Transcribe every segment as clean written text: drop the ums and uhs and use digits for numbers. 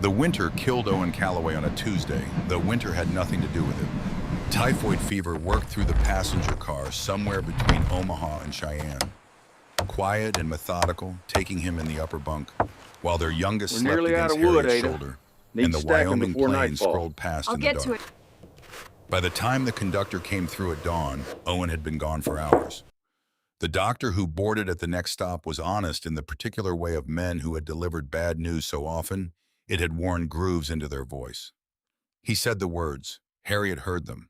The winter killed Owen Calloway on a Tuesday, though winter had nothing to do with it. Typhoid fever worked through the passenger car somewhere between Omaha and Cheyenne. Quiet and methodical, taking him in the upper bunk, while their youngest We're slept nearly out against of wood, Harriet's Ada. shoulder, Need and the stacking Wyoming before plane nightfall. scrolled past I'll in the get dark. to it. By the time the conductor came through at dawn, Owen had been gone for hours. The doctor who boarded at the next stop was honest in the particular way of men who had delivered bad news so often it had worn grooves into their voice. He said the words. Harriet heard them.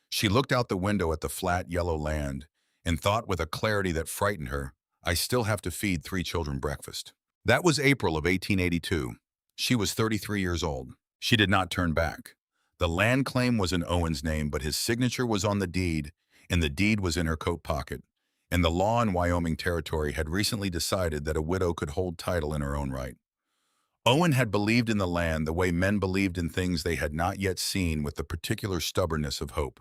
She looked out the window at the flat yellow land and thought with a clarity that frightened her, I still have to feed 3 children breakfast. That was April of 1882. She was 33 years old. She did not turn back. The land claim was in Owen's name, but his signature was on the deed, and the deed was in her coat pocket. And the law in Wyoming Territory had recently decided that a widow could hold title in her own right. Owen had believed in the land the way men believed in things they had not yet seen, with the particular stubbornness of hope.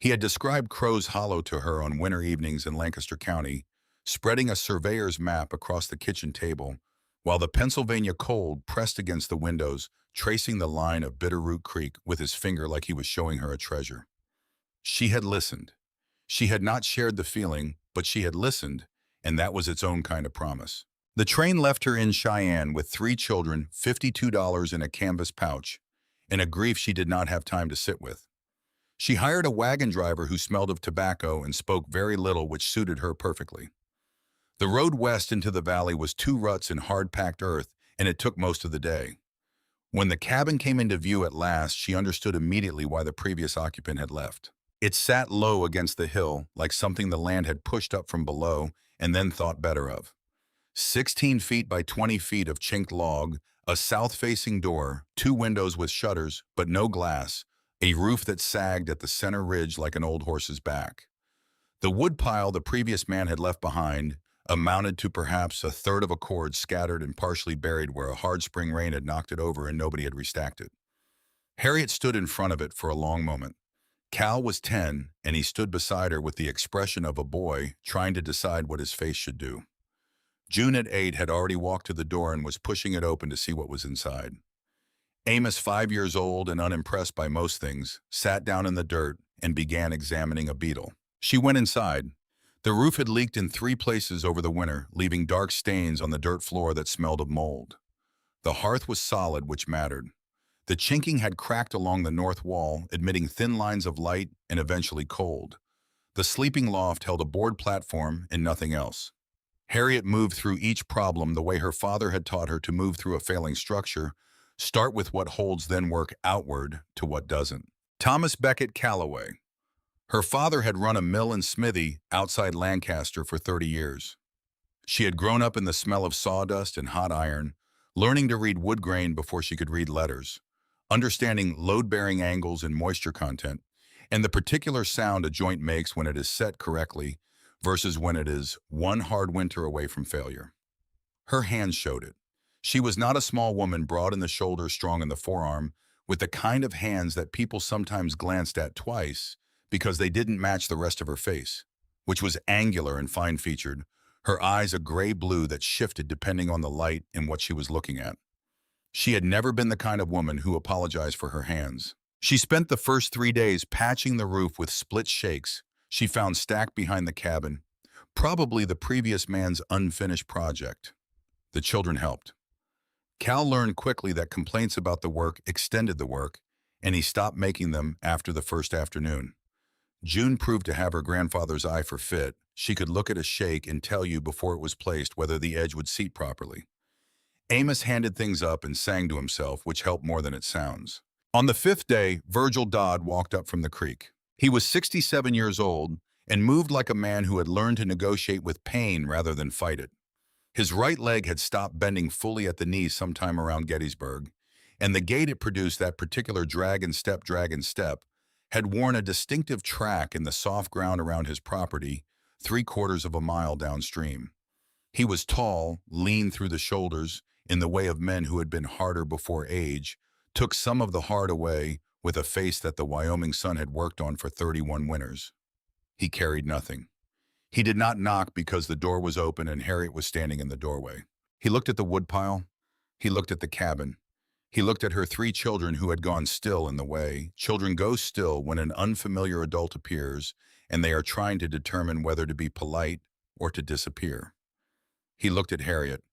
He had described Crow's Hollow to her on winter evenings in Lancaster County, spreading a surveyor's map across the kitchen table, while the Pennsylvania cold pressed against the windows, tracing the line of Bitterroot Creek with his finger like he was showing her a treasure. She had listened. She had not shared the feeling, but she had listened, and that was its own kind of promise. The train left her in Cheyenne with 3 children, $52 in a canvas pouch, and a grief she did not have time to sit with. She hired a wagon driver who smelled of tobacco and spoke very little, which suited her perfectly. The road west into the valley was 2 ruts in hard-packed earth, and it took most of the day. When the cabin came into view at last, she understood immediately why the previous occupant had left. It sat low against the hill, like something the land had pushed up from below and then thought better of. 16 feet by 20 feet of chinked log, a south-facing door, 2 windows with shutters, but no glass, a roof that sagged at the center ridge like an old horse's back. The woodpile the previous man had left behind amounted to perhaps 1/3 of a cord scattered and partially buried where a hard spring rain had knocked it over and nobody had restacked it. Harriet stood in front of it for a long moment. Cal was 10, and he stood beside her with the expression of a boy trying to decide what his face should do. June at 8 had already walked to the door and was pushing it open to see what was inside. Amos, 5 years old and unimpressed by most things, sat down in the dirt and began examining a beetle. She went inside. The roof had leaked in 3 places over the winter, leaving dark stains on the dirt floor that smelled of mold. The hearth was solid, which mattered. The chinking had cracked along the north wall, admitting thin lines of light and eventually cold. The sleeping loft held a board platform and nothing else. Harriet moved through each problem the way her father had taught her to move through a failing structure: start with what holds, then work outward to what doesn't. Thomas Becket Calloway. Her father had run a mill and smithy outside Lancaster for 30 years. She had grown up in the smell of sawdust and hot iron, learning to read wood grain before she could read letters, understanding load-bearing angles and moisture content, and the particular sound a joint makes when it is set correctly versus when it is one hard winter away from failure. Her hands showed it. She was not a small woman, broad in the shoulder, strong in the forearm, with the kind of hands that people sometimes glanced at twice because they didn't match the rest of her face, which was angular and fine-featured, her eyes a gray blue that shifted depending on the light and what she was looking at. She had never been the kind of woman who apologized for her hands. She spent the first 3 days patching the roof with split shakes she found stacked behind the cabin, probably the previous man's unfinished project. The children helped. Cal learned quickly that complaints about the work extended the work, and he stopped making them after the first afternoon. June proved to have her grandfather's eye for fit. She could look at a shake and tell you before it was placed whether the edge would seat properly. Amos handed things up and sang to himself, which helped more than it sounds. On the 5th day, Virgil Dodd walked up from the creek. He was 67 years old and moved like a man who had learned to negotiate with pain rather than fight it. His right leg had stopped bending fully at the knee sometime around Gettysburg, and the gait it produced, that particular dragon step, had worn a distinctive track in the soft ground around his property, 3/4 of a mile downstream. He was tall, lean through the shoulders, in the way of men who had been harder before age, took some of the hard away, with a face that the Wyoming sun had worked on for 31 winters. He carried nothing. He did not knock because the door was open and Harriet was standing in the doorway. He looked at the woodpile. He looked at the cabin. He looked at her three children who had gone still in the way. Children go still when an unfamiliar adult appears and they are trying to determine whether to be polite or to disappear. He looked at Harriet.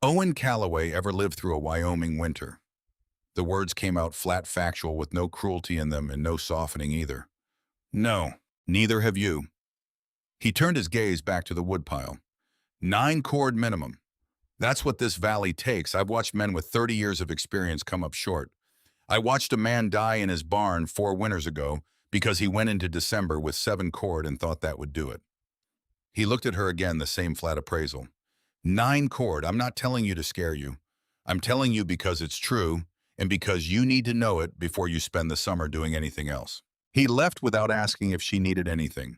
Owen Calloway ever lived through a Wyoming winter? The words came out flat factual with no cruelty in them and no softening either. No, neither have you. He turned his gaze back to the woodpile. 9 cord minimum. That's what this valley takes. I've watched men with 30 years of experience come up short. I watched a man die in his barn 4 winters ago because he went into December with 7 cord and thought that would do it. He looked at her again, the same flat appraisal. 9 cord. I'm not telling you to scare you. I'm telling you because it's true and because you need to know it before you spend the summer doing anything else. He left without asking if she needed anything.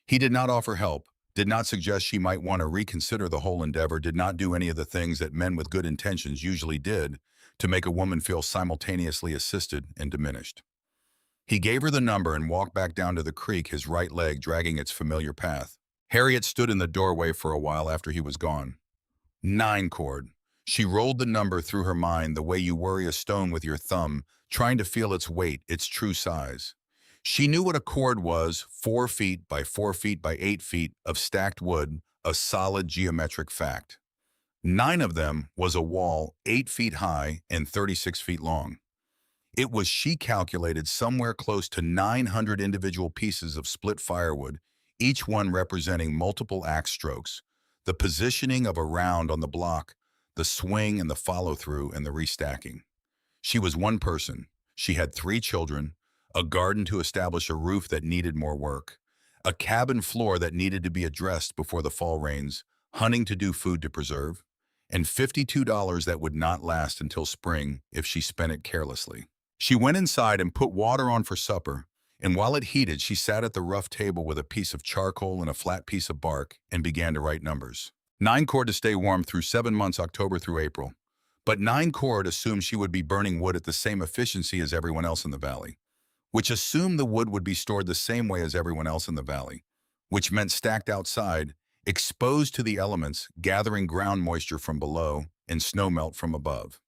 He did not offer help, did not suggest she might want to reconsider the whole endeavor, did not do any of the things that men with good intentions usually did to make a woman feel simultaneously assisted and diminished. He gave her the number and walked back down to the creek, his right leg dragging its familiar path. Harriet stood in the doorway for a while after he was gone. 9 cord. She rolled the number through her mind the way you worry a stone with your thumb, trying to feel its weight, its true size. She knew what a cord was, 4 feet by 4 feet by 8 feet of stacked wood, a solid geometric fact. 9 of them was a wall 8 feet high and 36 feet long. It was, she calculated, somewhere close to 900 individual pieces of split firewood, each one representing multiple axe strokes, the positioning of a round on the block, the swing and the follow-through and the restacking. She was one person. She had 3 children, a garden to establish, a roof that needed more work, a cabin floor that needed to be addressed before the fall rains, hunting to do, food to preserve, and $52 that would not last until spring if she spent it carelessly. She went inside and put water on for supper, and while it heated, she sat at the rough table with a piece of charcoal and a flat piece of bark and began to write numbers. 9 cord to stay warm through 7 months, October through April. But 9 cord assumed she would be burning wood at the same efficiency as everyone else in the valley, which assumed the wood would be stored the same way as everyone else in the valley, which meant stacked outside, exposed to the elements, gathering ground moisture from below and snowmelt from above.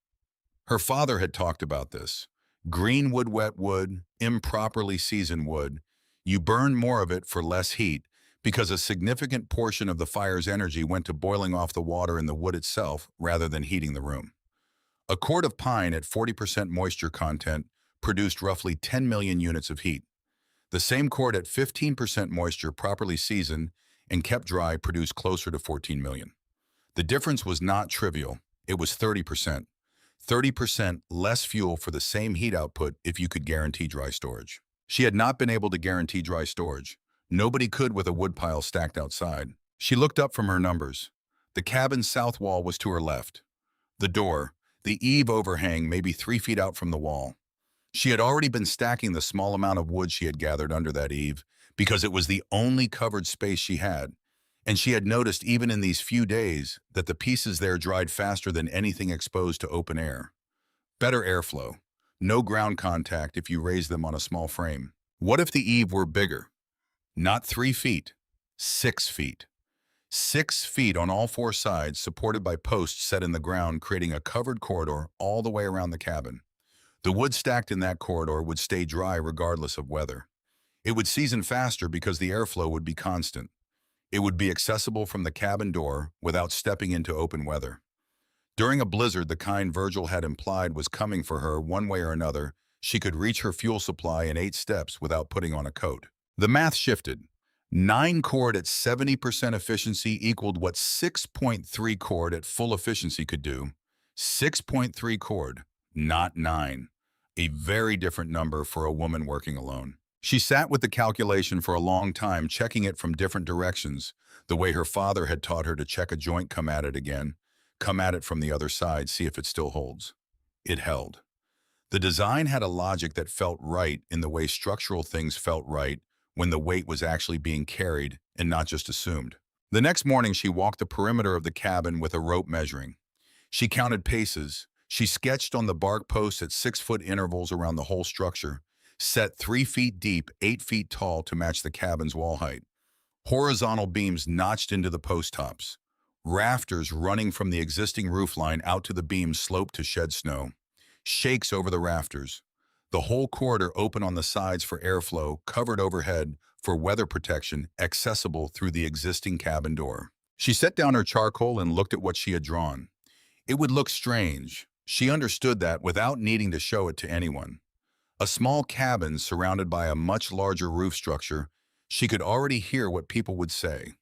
Her father had talked about this. Green wood, wet wood, improperly seasoned wood. You burn more of it for less heat because a significant portion of the fire's energy went to boiling off the water in the wood itself rather than heating the room. A cord of pine at 40% moisture content produced roughly 10 million units of heat. The same cord at 15% moisture, properly seasoned and kept dry, produced closer to 14 million. The difference was not trivial. It was 30%. 30% less fuel for the same heat output if you could guarantee dry storage. She had not been able to guarantee dry storage. Nobody could with a woodpile stacked outside. She looked up from her numbers. The cabin's south wall was to her left. The door, the eave overhang, maybe 3 feet out from the wall. She had already been stacking the small amount of wood she had gathered under that eave because it was the only covered space she had, and she had noticed even in these few days that the pieces there dried faster than anything exposed to open air. Better airflow. No ground contact if you raise them on a small frame. What if the eave were bigger? Not 3 feet, 6 feet. 6 feet on all 4 sides, supported by posts set in the ground, creating a covered corridor all the way around the cabin. The wood stacked in that corridor would stay dry regardless of weather. It would season faster because the airflow would be constant. It would be accessible from the cabin door without stepping into open weather. During a blizzard, the kind Virgil had implied was coming for her one way or another, she could reach her fuel supply in 8 steps without putting on a coat. The math shifted. 9 cord at 70% efficiency equaled what 6.3 cord at full efficiency could do. 6.3 cord, not 9. A very different number for a woman working alone. She sat with the calculation for a long time, checking it from different directions, the way her father had taught her to check a joint, come at it again, come at it from the other side, see if it still holds. It held. The design had a logic that felt right in the way structural things felt right when the weight was actually being carried and not just assumed. The next morning, she walked the perimeter of the cabin with a rope measuring. She counted paces. She sketched on the bark posts at 6-foot intervals around the whole structure, set 3 feet deep, 8 feet tall to match the cabin's wall height. Horizontal beams notched into the post tops. Rafters running from the existing roofline out to the beams sloped to shed snow. shakes over the rafters. The whole corridor open on the sides for airflow, covered overhead for weather protection, accessible through the existing cabin door. She set down her charcoal and looked at what she had drawn. It would look strange. She understood that without needing to show it to anyone. A small cabin surrounded by a much larger roof structure, she could already hear what people would say.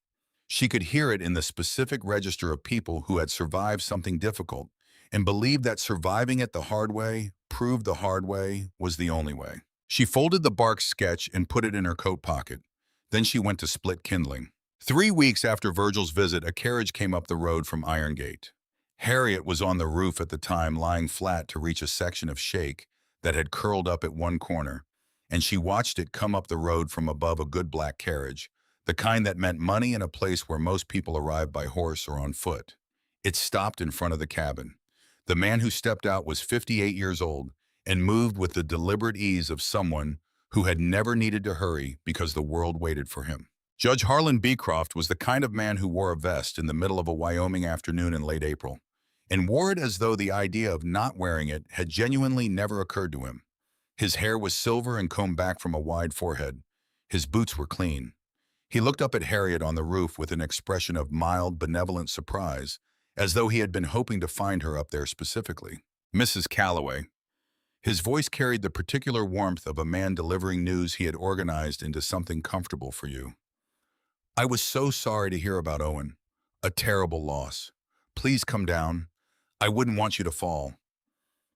She could hear it in the specific register of people who had survived something difficult and believed that surviving it the hard way, proved the hard way, was the only way. She folded the bark sketch and put it in her coat pocket. Then she went to split kindling. 3 weeks after Virgil's visit, a carriage came up the road from Iron Gate. Harriet was on the roof at the time, lying flat to reach a section of shake that had curled up at one corner, and she watched it come up the road from above a good black carriage, the kind that meant money in a place where most people arrived by horse or on foot. It stopped in front of the cabin. The man who stepped out was 58 years old and moved with the deliberate ease of someone who had never needed to hurry because the world waited for him. Judge Harlan Beecroft was the kind of man who wore a vest in the middle of a Wyoming afternoon in late April, and wore it as though the idea of not wearing it had genuinely never occurred to him. His hair was silver and combed back from a wide forehead. His boots were clean. He looked up at Harriet on the roof with an expression of mild, benevolent surprise, as though he had been hoping to find her up there specifically. Mrs. Calloway. His voice carried the particular warmth of a man delivering news he had organized into something comfortable for you. I was so sorry to hear about Owen. A terrible loss. Please come down. I wouldn't want you to fall.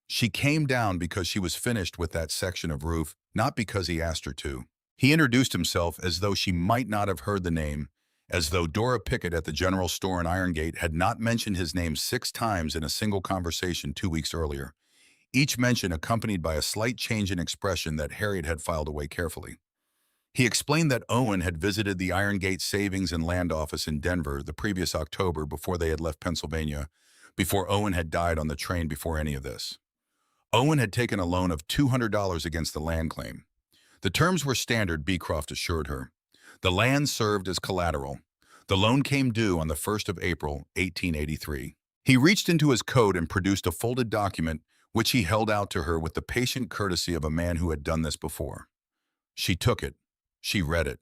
She came down because she was finished with that section of roof, not because he asked her to. He introduced himself as though she might not have heard the name, as though Dora Pickett at the general store in Iron Gate had not mentioned his name 6 times in a single conversation 2 weeks earlier, each mention accompanied by a slight change in expression that Harriet had filed away carefully. He explained that Owen had visited the Iron Gate Savings and Land Office in Denver the previous October before they had left Pennsylvania, before Owen had died on the train before any of this. Owen had taken a loan of $200 against the land claim. The terms were standard, Beecroft assured her. The land served as collateral. The loan came due on the 1st of April, 1883. He reached into his coat and produced a folded document, which he held out to her with the patient courtesy of a man who had done this before. She took it. She read it.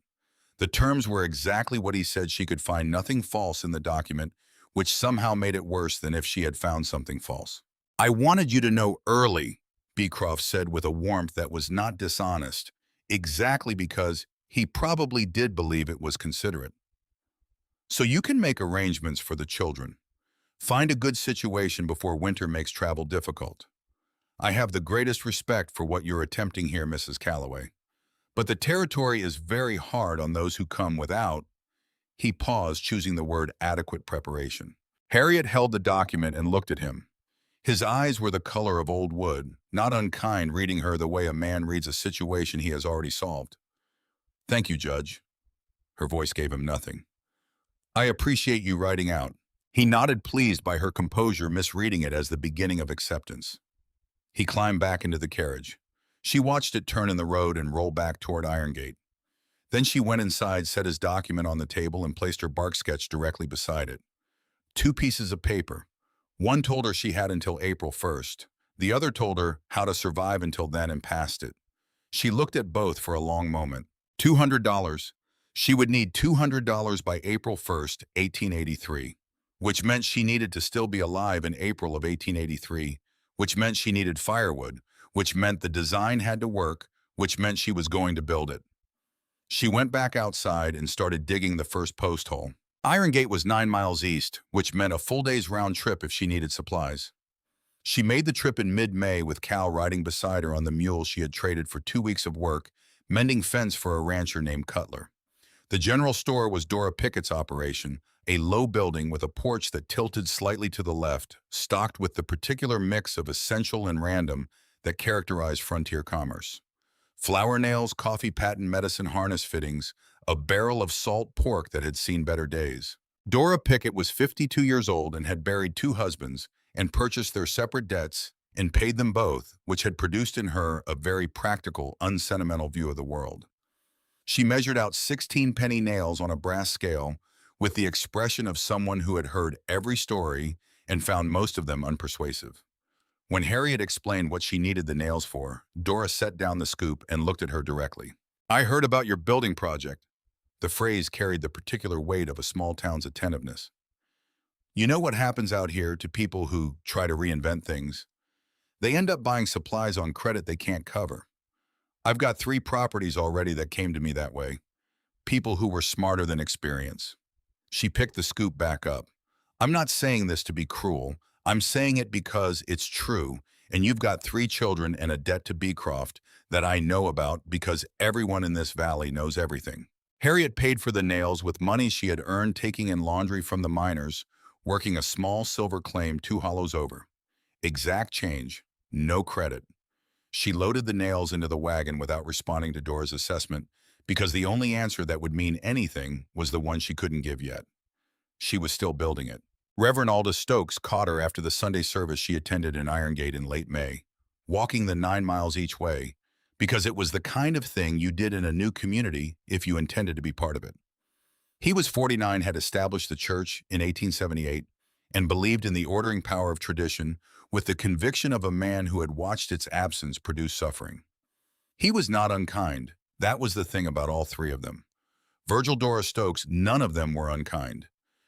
The terms were exactly what he said. She could find nothing false in the document, which somehow made it worse than if she had found something false. I wanted you to know early, Beecroft said with a warmth that was not dishonest, exactly because he probably did believe it was considerate. So you can make arrangements for the children. Find a good situation before winter makes travel difficult. I have the greatest respect for what you're attempting here, Mrs. Calloway. But the territory is very hard on those who come without. He paused, choosing the word adequate preparation. Harriet held the document and looked at him. His eyes were the color of old wood, not unkind, reading her the way a man reads a situation he has already solved. Thank you, Judge. Her voice gave him nothing. I appreciate you writing out. He nodded, pleased by her composure, misreading it as the beginning of acceptance. He climbed back into the carriage. She watched it turn in the road and roll back toward Iron Gate. Then she went inside, set his document on the table, and placed her bark sketch directly beside it. 2 pieces of paper. One told her she had until April 1st. The other told her how to survive until then and past it. She looked at both for a long moment. $200. She would need $200 by April 1st, 1883, which meant she needed to still be alive in April of 1883, which meant she needed firewood, which meant the design had to work, which meant she was going to build it. She went back outside and started digging the first post hole. Iron Gate was 9 miles east, which meant a full day's round trip if she needed supplies. She made the trip in mid-May with Cal riding beside her on the mule she had traded for 2 weeks of work, mending fence for a rancher named Cutler. The general store was Dora Pickett's operation, a low building with a porch that tilted slightly to the left, stocked with the particular mix of essential and random that characterized frontier commerce. Flour nails, coffee patent medicine harness fittings, a barrel of salt pork that had seen better days. Dora Pickett was 52 years old and had buried 2 husbands and purchased their separate debts and paid them both, which had produced in her a very practical, unsentimental view of the world. She measured out 16-penny nails on a brass scale with the expression of someone who had heard every story and found most of them unpersuasive. When Harriet explained what she needed the nails for, Dora set down the scoop and looked at her directly. I heard about your building project. The phrase carried the particular weight of a small town's attentiveness. You know what happens out here to people who try to reinvent things? They end up buying supplies on credit they can't cover. I've got 3 properties already that came to me that way. People who were smarter than experience. She picked the scoop back up. I'm not saying this to be cruel. I'm saying it because it's true, and you've got 3 children and a debt to Beecroft that I know about because everyone in this valley knows everything. Harriet paid for the nails with money she had earned taking in laundry from the miners, working a small silver claim 2 hollows over. Exact change, no credit. She loaded the nails into the wagon without responding to Dora's assessment because the only answer that would mean anything was the one she couldn't give yet. She was still building it. Reverend Aldous Stokes caught her after the Sunday service she attended in Irongate in late May, walking the 9 miles each way, because it was the kind of thing you did in a new community if you intended to be part of it. He was 49, had established the church in 1878, and believed in the ordering power of tradition with the conviction of a man who had watched its absence produce suffering. He was not unkind. That was the thing about all 3 of them. Virgil, Dora Stokes, none of them were unkind.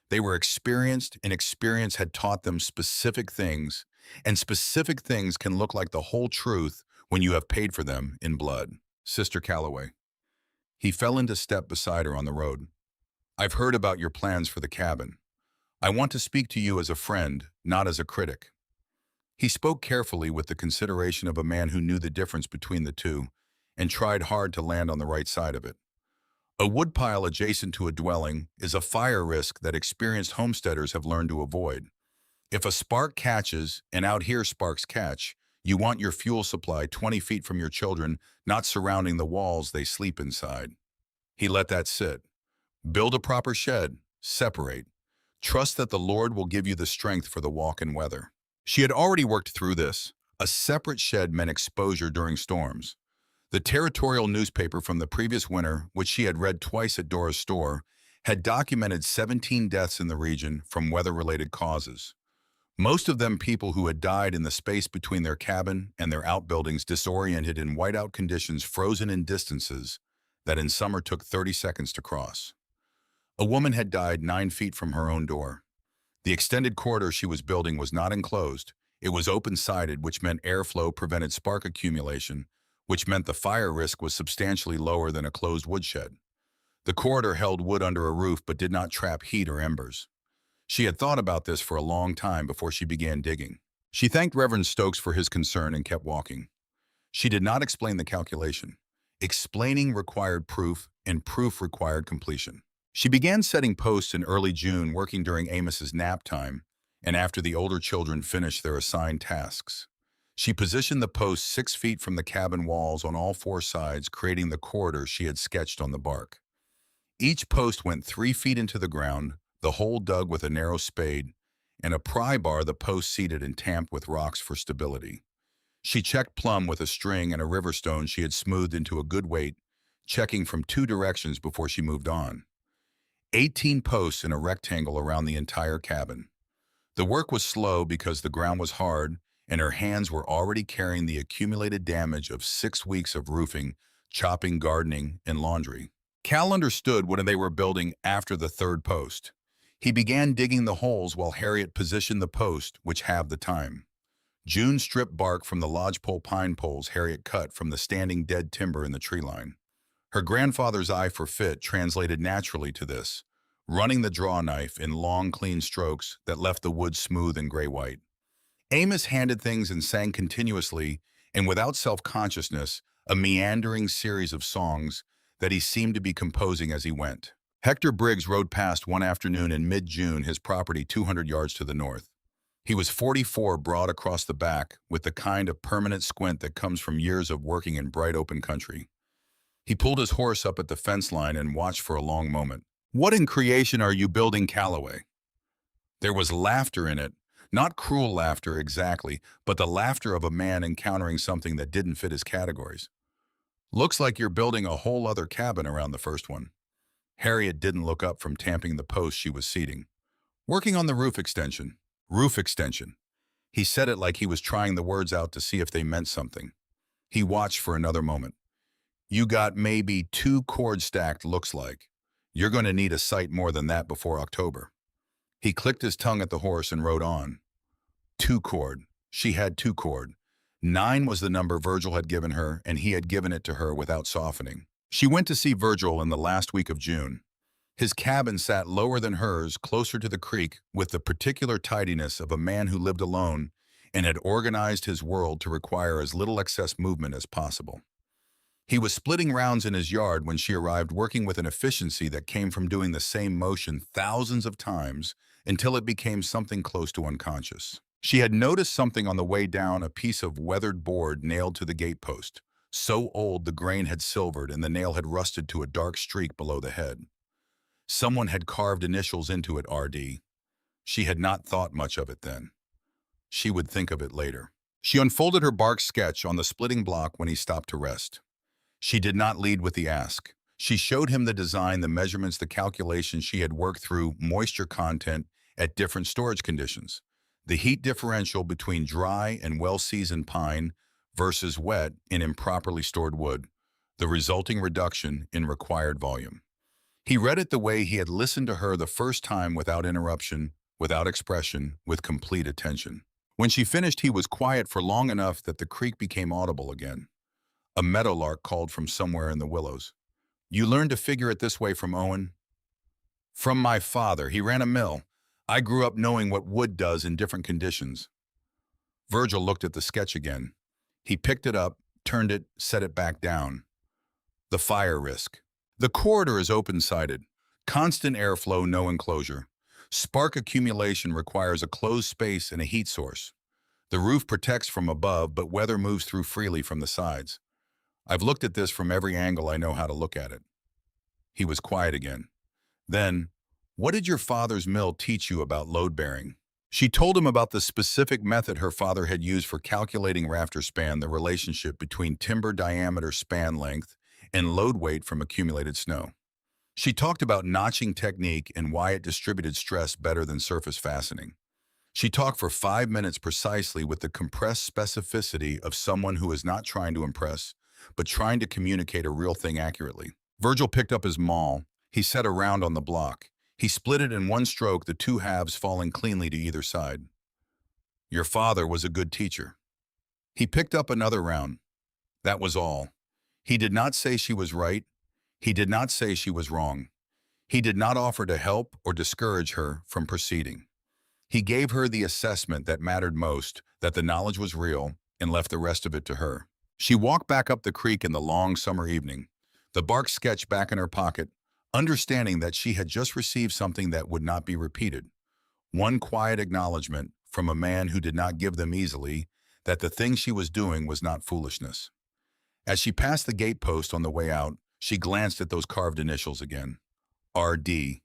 They were experienced, and experience had taught them specific things, and specific things can look like the whole truth when you have paid for them in blood. Sister Calloway. He fell into step beside her on the road. I've heard about your plans for the cabin. I want to speak to you as a friend, not as a critic. He spoke carefully with the consideration of a man who knew the difference between the two and tried hard to land on the right side of it. A woodpile adjacent to a dwelling is a fire risk that experienced homesteaders have learned to avoid. If a spark catches, and out here sparks catch, you want your fuel supply 20 feet from your children, not surrounding the walls they sleep inside. He let that sit. Build a proper shed. Separate. Trust that the Lord will give you the strength for the walk in weather. She had already worked through this. A separate shed meant exposure during storms. The territorial newspaper from the previous winter, which she had read twice at Dora's store, had documented 17 deaths in the region from weather-related causes. Most of them people who had died in the space between their cabin and their outbuildings, disoriented in whiteout conditions, frozen in distances that in summer took 30 seconds to cross. A woman had died 9 feet from her own door. The extended corridor she was building was not enclosed. It was open-sided, which meant airflow prevented spark accumulation, which meant the fire risk was substantially lower than a closed woodshed. The corridor held wood under a roof but did not trap heat or embers. She had thought about this for a long time before she began digging. She thanked Reverend Stokes for his concern and kept walking. She did not explain the calculation. Explaining required proof, and proof required completion. She began setting posts in early June, working during Amos's nap time, and after the older children finished their assigned tasks. She positioned the posts 6 feet from the cabin walls on all 4 sides, creating the corridor she had sketched on the bark. Each post went 3 feet into the ground, the hole dug with a narrow spade, and a pry bar the post seated and tamped with rocks for stability. She checked plumb with a string and a river stone she had smoothed into a good weight, checking from 2 directions before she moved on. 18 posts in a rectangle around the entire cabin. The work was slow because the ground was hard, and her hands were already carrying the accumulated damage of 6 weeks of roofing, chopping, gardening, and laundry. Cal understood what they were building after the 3rd post. He began digging the holes while Harriet positioned the post, which halved the time. June stripped bark from the lodgepole pine poles Harriet cut from the standing dead timber in the tree line. Her grandfather's eye for fit translated naturally to this, running the draw knife in long, clean strokes that left the wood smooth and gray-white. Amos handed things and sang continuously, and without self-consciousness, a meandering series of songs that he seemed to be composing as he went. Hector Briggs rode past one afternoon in mid-June, his property 200 yards to the north. He was 44, broad across the back, with the kind of permanent squint that comes from years of working in bright open country. He pulled his horse up at the fence line and watched for a long moment. "What in creation are you building, Calloway?" There was laughter in it, not cruel laughter exactly, but the laughter of a man encountering something that didn't fit his categories. "Looks like you're building a whole other cabin around the first one." Harriet didn't look up from tamping the post she was seating. "Working on the roof extension." "Roof extension." He said it like he was trying the words out to see if they meant something. He watched for another moment. You got maybe 2 cords stacked, looks like. You're going to need a sight more than that before October. He clicked his tongue at the horse and rode on. 2 cord. She had 2 cord. 9 was the number Virgil had given her, and he had given it to her without softening. She went to see Virgil in the last week of June. His cabin sat lower than hers, closer to the creek, with the particular tidiness of a man who lived alone and had organized his world to require as little excess movement as possible. He was splitting rounds in his yard when she arrived, working with an efficiency that came from doing the same motion thousands of times until it became something close to unconscious. She had noticed something on the way down, a piece of weathered board nailed to the gatepost, so old the grain had silvered and the nail had rusted to a dark streak below the head. Someone had carved initials into it, RD. She had not thought much of it then. She would think of it later. She unfolded her bark sketch on the splitting block when he stopped to rest. She did not lead with the ask. She showed him the design, the measurements, the calculations she had worked through, moisture content at different storage conditions, the heat differential between dry and well-seasoned pine versus wet and improperly stored wood, the resulting reduction in required volume. He read it the way he had listened to her the first time, without interruption, without expression, with complete attention. When she finished, he was quiet for long enough that the creek became audible again. A meadowlark called from somewhere in the willows. You learned to figure it this way from Owen? From my father. He ran a mill. I grew up knowing what wood does in different conditions. Virgil looked at the sketch again. He picked it up, turned it, set it back down. The fire risk. The corridor is open-sided. Constant airflow, no enclosure. Spark accumulation requires a closed space and a heat source. The roof protects from above, but weather moves through freely from the sides. I've looked at this from every angle I know how to look at it. He was quiet again. Then, what did your father's mill teach you about load bearing? She told him about the specific method her father had used for calculating rafter span, the relationship between timber diameter, span length, and load weight from accumulated snow. She talked about notching technique and why it distributed stress better than surface fastening. She talked for 5 minutes precisely, with the compressed specificity of someone who is not trying to impress, but trying to communicate a real thing accurately. Virgil picked up his maul. He set a round on the block. He split it in one stroke, the two halves falling cleanly to either side. Your father was a good teacher. He picked up another round. That was all. He did not say she was right. He did not say she was wrong. He did not offer to help or discourage her from proceeding. He gave her the assessment that mattered most, that the knowledge was real, and left the rest of it to her. She walked back up the creek in the long summer evening, the bark sketch back in her pocket, understanding that she had just received something that would not be repeated. One quiet acknowledgement from a man who did not give them easily, that the thing she was doing was not foolishness. As she passed the gatepost on the way out, she glanced at those carved initials again. RD.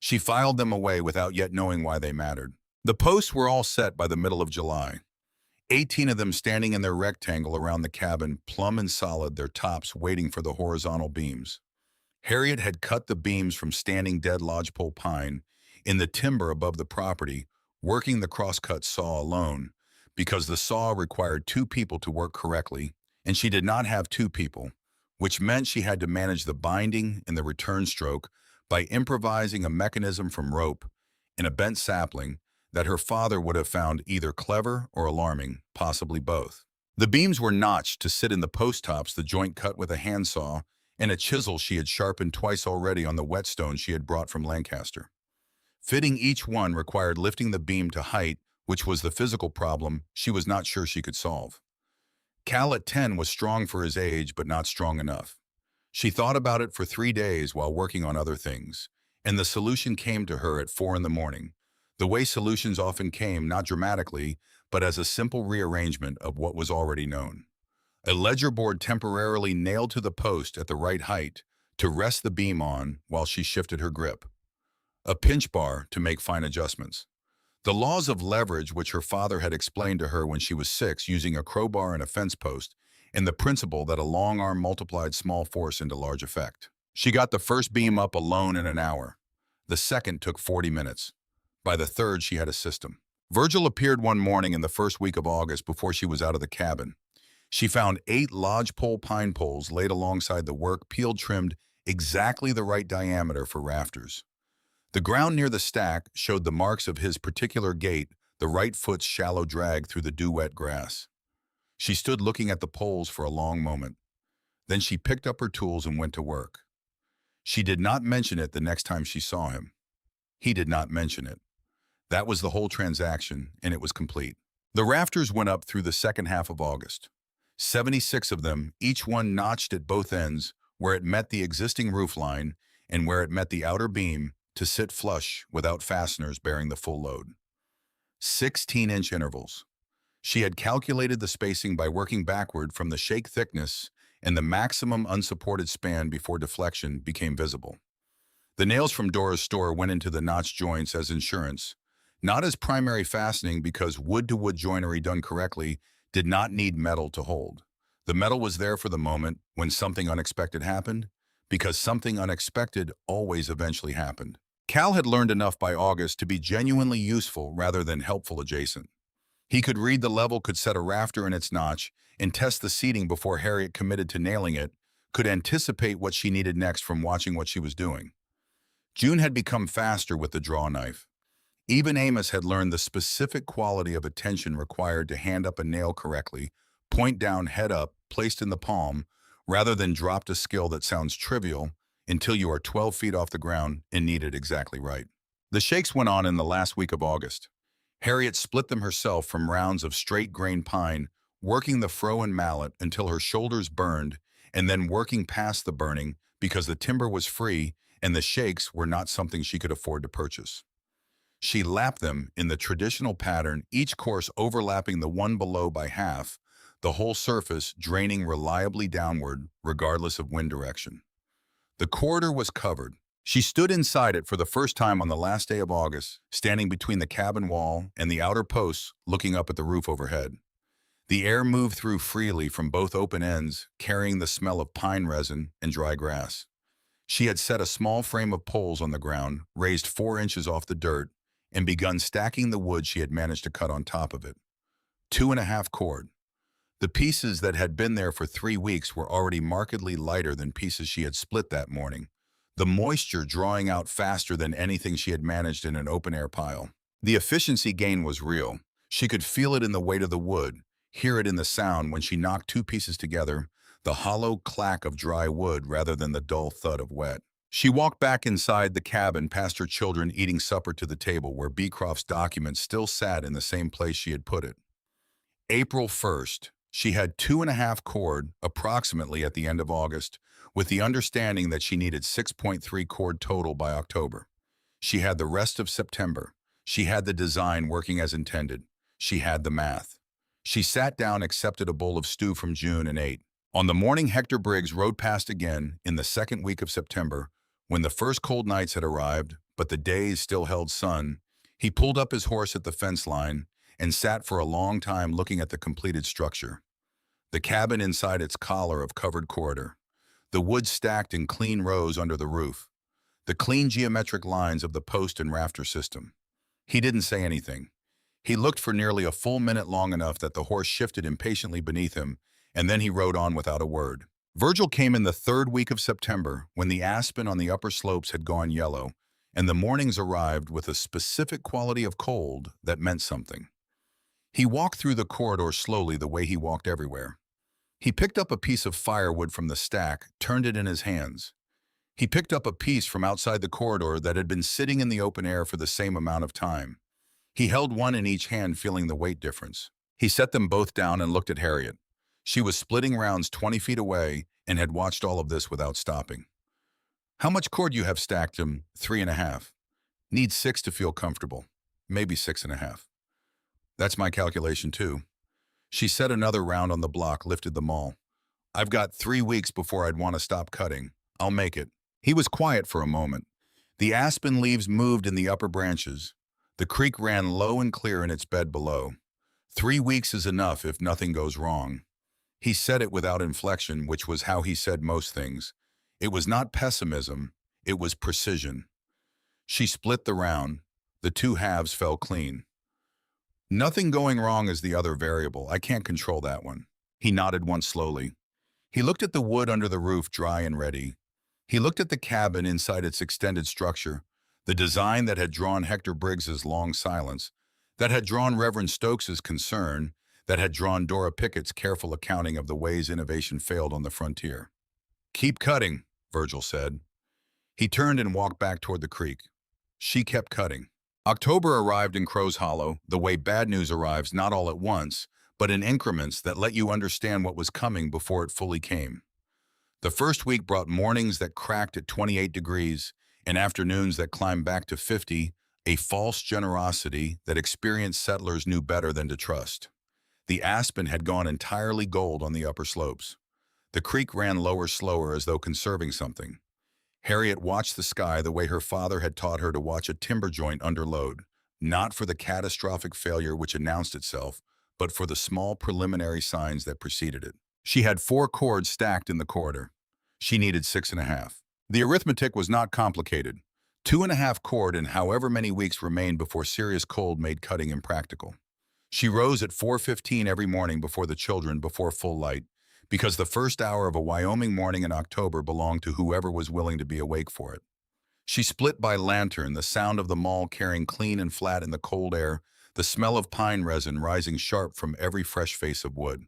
She filed them away without yet knowing why they mattered. The posts were all set by the middle of July. 18 of them standing in their rectangle around the cabin, plumb and solid, their tops waiting for the horizontal beams. Harriet had cut the beams from standing dead lodgepole pine in the timber above the property, working the crosscut saw alone, because the saw required 2 people to work correctly, and she did not have 2 people, which meant she had to manage the binding and the return stroke by improvising a mechanism from rope and a bent sapling that her father would have found either clever or alarming, possibly both. The beams were notched to sit in the post tops, the joint cut with a handsaw and a chisel she had sharpened twice already on the whetstone she had brought from Lancaster. Fitting each one required lifting the beam to height, which was the physical problem she was not sure she could solve. Cal at 10 was strong for his age, but not strong enough. She thought about it for 3 days while working on other things, and the solution came to her at 4 in the morning. The way solutions often came, not dramatically, but as a simple rearrangement of what was already known. A ledger board temporarily nailed to the post at the right height to rest the beam on while she shifted her grip. A pinch bar to make fine adjustments. The laws of leverage, which her father had explained to her when she was 6 using a crowbar and a fence post, and the principle that a long arm multiplied small force into large effect. She got the first beam up alone in an hour. The second took 40 minutes. By the third, she had a system. Virgil appeared one morning in the first week of August before she was out of the cabin. She found 8 lodgepole pine poles laid alongside the work, peeled, trimmed exactly the right diameter for rafters. The ground near the stack showed the marks of his particular gait, the right foot's shallow drag through the dew-wet grass. She stood looking at the poles for a long moment. Then she picked up her tools and went to work. She did not mention it the next time she saw him. He did not mention it. That was the whole transaction, and it was complete. The rafters went up through the second half of August. 76 of them, each one notched at both ends, where it met the existing roof line and where it met the outer beam, to sit flush without fasteners bearing the full load. 16-inch intervals. She had calculated the spacing by working backward from the shake thickness and the maximum unsupported span before deflection became visible. The nails from Dora's store went into the notch joints as insurance, not as primary fastening because wood-to-wood joinery done correctly did not need metal to hold. The metal was there for the moment when something unexpected happened, because something unexpected always eventually happened. Cal had learned enough by August to be genuinely useful rather than helpful adjacent. He could read the level, could set a rafter in its notch, and test the seating before Harriet committed to nailing it, could anticipate what she needed next from watching what she was doing. June had become faster with the draw knife. Even Amos had learned the specific quality of attention required to hand up a nail correctly, point down, head up, placed in the palm, rather than dropped, a skill that sounds trivial until you are 12 feet off the ground and need it exactly right. The shakes went on in the last week of August. Harriet split them herself from rounds of straight grain pine, working the froe and mallet until her shoulders burned, and then working past the burning because the timber was free and the shakes were not something she could afford to purchase. She lapped them in the traditional pattern, each course overlapping the one below by half, the whole surface draining reliably downward regardless of wind direction. The corridor was covered. She stood inside it for the first time on the last day of August, standing between the cabin wall and the outer posts, looking up at the roof overhead. The air moved through freely from both open ends, carrying the smell of pine resin and dry grass. She had set a small frame of poles on the ground, raised 4 inches off the dirt, and begun stacking the wood she had managed to cut on top of it. 2.5 cord. The pieces that had been there for 3 weeks were already markedly lighter than pieces she had split that morning, the moisture drawing out faster than anything she had managed in an open-air pile. The efficiency gain was real. She could feel it in the weight of the wood, hear it in the sound when she knocked 2 pieces together, the hollow clack of dry wood rather than the dull thud of wet. She walked back inside the cabin past her children eating supper to the table where Beecroft's document still sat in the same place she had put it. April 1st. She had 2.5 cord approximately at the end of August, with the understanding that she needed 6.3 cord total by October. She had the rest of September. She had the design working as intended. She had the math. She sat down, accepted a bowl of stew from June, and ate. On the morning Hector Briggs rode past again in the second week of September, when the first cold nights had arrived, but the days still held sun, he pulled up his horse at the fence line and sat for a long time looking at the completed structure. The cabin inside its collar of covered corridor, the wood stacked in clean rows under the roof, the clean geometric lines of the post and rafter system. He didn't say anything. He looked for nearly a full minute, long enough that the horse shifted impatiently beneath him, and then he rode on without a word. Virgil came in the third week of September, when the aspen on the upper slopes had gone yellow, and the mornings arrived with a specific quality of cold that meant something. He walked through the corridor slowly, the way he walked everywhere. He picked up a piece of firewood from the stack, turned it in his hands. He picked up a piece from outside the corridor that had been sitting in the open air for the same amount of time. He held one in each hand, feeling the weight difference. He set them both down and looked at Harriet. She was splitting rounds 20 feet away and had watched all of this without stopping. "How much cord you have stacked him?" 3.5. "Need 6 to feel comfortable. Maybe 6.5. "That's my calculation too." She set another round on the block, lifted them all. "I've got 3 weeks before I'd want to stop cutting. I'll make it." He was quiet for a moment. The aspen leaves moved in the upper branches. The creek ran low and clear in its bed below. 3 weeks is enough if nothing goes wrong. He said it without inflection, which was how he said most things. It was not pessimism, it was precision. She split the round. The 2 halves fell clean. Nothing going wrong is the other variable. I can't control that one. He nodded once slowly. He looked at the wood under the roof, dry and ready. He looked at the cabin inside its extended structure, the design that had drawn Hector Briggs's long silence, that had drawn Reverend Stokes's concern, that had drawn Dora Pickett's careful accounting of the ways innovation failed on the frontier. Keep cutting, Virgil said. He turned and walked back toward the creek. She kept cutting. October arrived in Crow's Hollow, the way bad news arrives not all at once, but in increments that let you understand what was coming before it fully came. The first week brought mornings that cracked at 28 degrees and afternoons that climbed back to 50, a false generosity that experienced settlers knew better than to trust. The aspen had gone entirely gold on the upper slopes. The creek ran lower slower as though conserving something. Harriet watched the sky the way her father had taught her to watch a timber joint under load, not for the catastrophic failure which announced itself, but for the small preliminary signs that preceded it. She had 4 cords stacked in the corridor. She needed 6.5. The arithmetic was not complicated. 2.5 cord and however many weeks remained before serious cold made cutting impractical. She rose at 4:15 every morning before the children, before full light, because the first hour of a Wyoming morning in October belonged to whoever was willing to be awake for it. She split by lantern, the sound of the maul carrying clean and flat in the cold air, the smell of pine resin rising sharp from every fresh face of wood.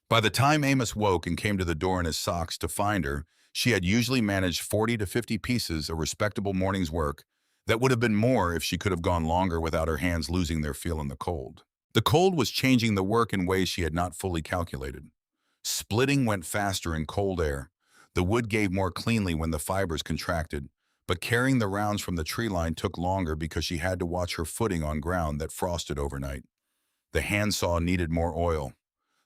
By the time Amos woke and came to the door in his socks to find her, she had usually managed 40 to 50 pieces, a respectable morning's work, that would have been more if she could have gone longer without her hands losing their feel in the cold. The cold was changing the work in ways she had not fully calculated. Splitting went faster in cold air. The wood gave more cleanly when the fibers contracted, but carrying the rounds from the tree line took longer because she had to watch her footing on ground that frosted overnight. The handsaw needed more oil.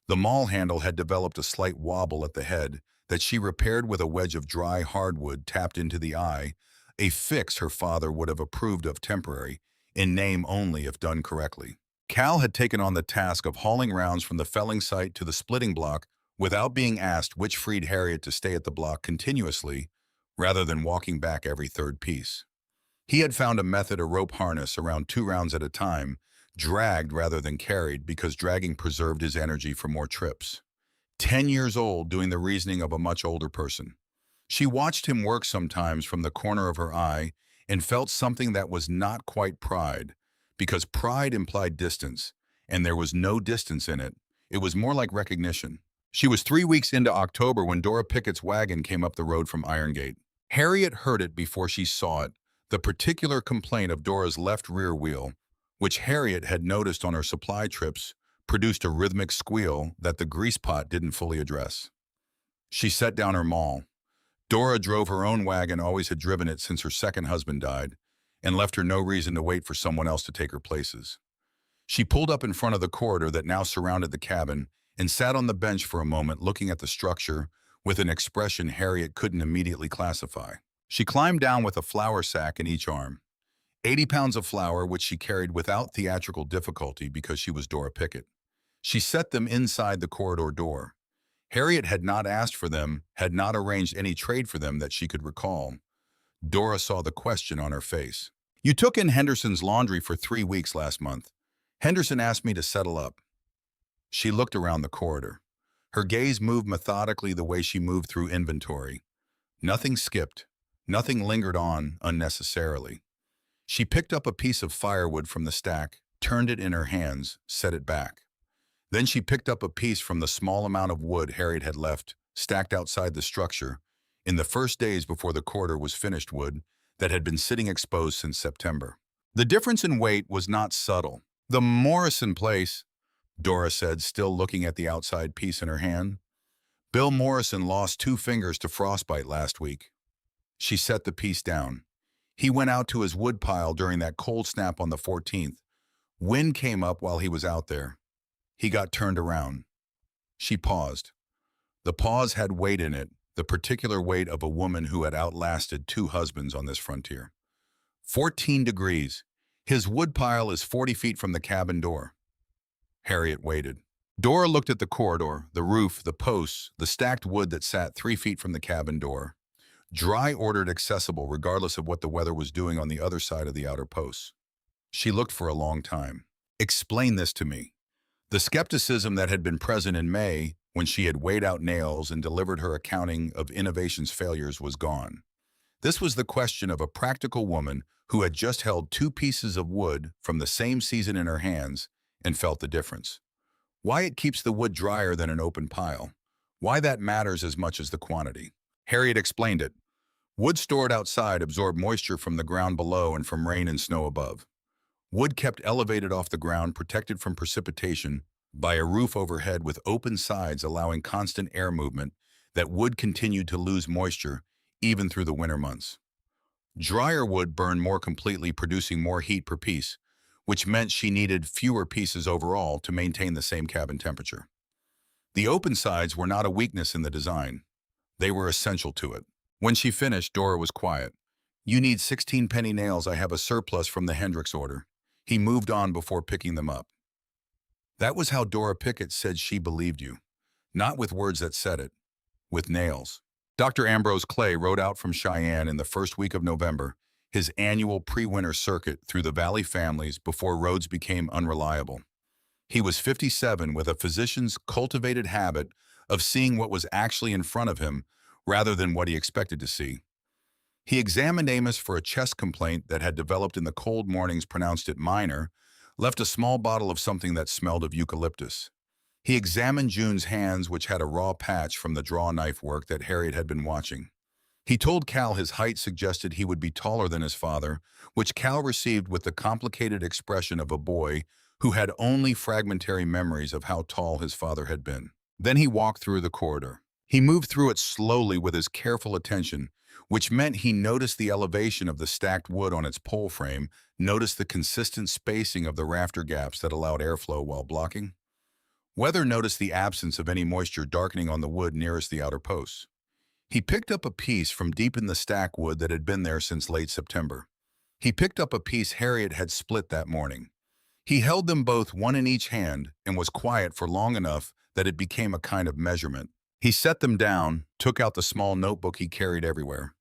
The maul handle had developed a slight wobble at the head that she repaired with a wedge of dry hardwood tapped into the eye, a fix her father would have approved of temporary, in name only if done correctly. Cal had taken on the task of hauling rounds from the felling site to the splitting block without being asked, which freed Harriet to stay at the block continuously rather than walking back every third piece. He had found a method, a rope harness around 2 rounds at a time, dragged rather than carried because dragging preserved his energy for more trips. 10 years old, doing the reasoning of a much older person. She watched him work sometimes from the corner of her eye and felt something that was not quite pride, because pride implied distance, and there was no distance in it. It was more like recognition. She was 3 weeks into October when Dora Pickett's wagon came up the road from Irongate. Harriet heard it before she saw it, the particular complaint of Dora's left rear wheel, which Harriet had noticed on her supply trips, produced a rhythmic squeal that the grease pot didn't fully address. She set down her maul. Dora drove her own wagon, always had driven it since her second husband died, and left her no reason to wait for someone else to take her places. She pulled up in front of the corridor that now surrounded the cabin and sat on the bench for a moment looking at the structure with an expression Harriet couldn't immediately classify. She climbed down with a flour sack in each arm. 80 pounds of flour, which she carried without theatrical difficulty because she was Dora Pickett. She set them inside the corridor door. Harriet had not asked for them, had not arranged any trade for them that she could recall. Dora saw the question on her face. "You took in Henderson's laundry for 3 weeks last month. Henderson asked me to settle up." She looked around the corridor. Her gaze moved methodically the way she moved through inventory. Nothing skipped. Nothing lingered on unnecessarily. She picked up a piece of firewood from the stack, turned it in her hands, set it back. Then she picked up a piece from the small amount of wood Harriet had left, stacked outside the structure, in the first days before the corridor was finished wood, that had been sitting exposed since September. The difference in weight was not subtle. "The Morrison place," Dora said, still looking at the outside piece in her hand. "Bill Morrison lost 2 fingers to frostbite last week." She set the piece down. "He went out to his wood pile during that cold snap on the 14th. Wind came up while he was out there. He got turned around." She paused. The pause had weight in it, the particular weight of a woman who had outlasted 2 husbands on this frontier. 14 degrees. His woodpile is 40 feet from the cabin door. Harriet waited. Dora looked at the corridor, the roof, the posts, the stacked wood that sat 3 feet from the cabin door. Dry, ordered, accessible, regardless of what the weather was doing on the other side of the outer posts. She looked for a long time. Explain this to me. The skepticism that had been present in May when she had weighed out nails and delivered her accounting of innovation's failures was gone. This was the question of a practical woman who had just held two pieces of wood from the same season in her hands and felt the difference. Why it keeps the wood drier than an open pile. Why that matters as much as the quantity. Harriet explained it. Wood stored outside absorbed moisture from the ground below and from rain and snow above. Wood kept elevated off the ground, protected from precipitation by a roof overhead with open sides allowing constant air movement, that wood continued to lose moisture even through the winter months. Drier wood burned more completely, producing more heat per piece, which meant she needed fewer pieces overall to maintain the same cabin temperature. The open sides were not a weakness in the design. They were essential to it. When she finished, Dora was quiet. You need 16 penny nails. I have a surplus from the Hendricks order. He moved on before picking them up. That was how Dora Pickett said she believed you. Not with words that said it, with nails. Dr. Ambrose Clay rode out from Cheyenne in the first week of November, his annual pre-winter circuit through the Valley families before roads became unreliable. He was 57 with a physician's cultivated habit of seeing what was actually in front of him rather than what he expected to see. He examined Amos for a chest complaint that had developed in the cold mornings, pronounced it minor, left a small bottle of something that smelled of eucalyptus. He examined June's hands, which had a raw patch from the draw knife work that Harriet had been watching. He told Cal his height suggested he would be taller than his father, which Cal received with the complicated expression of a boy who had only fragmentary memories of how tall his father had been. Then he walked through the corridor. He moved through it slowly with his careful attention, which meant he noticed the elevation of the stacked wood on its pole frame, noticed the consistent spacing of the rafter gaps that allowed airflow while blocking. Weather noticed the absence of any moisture darkening on the wood nearest the outer posts. He picked up a piece from deep in the stack wood that had been there since late September. He picked up a piece Harriet had split that morning. He held them both, one in each hand, and was quiet for long enough that it became a kind of measurement. He set them down, took out the small notebook he carried everywhere,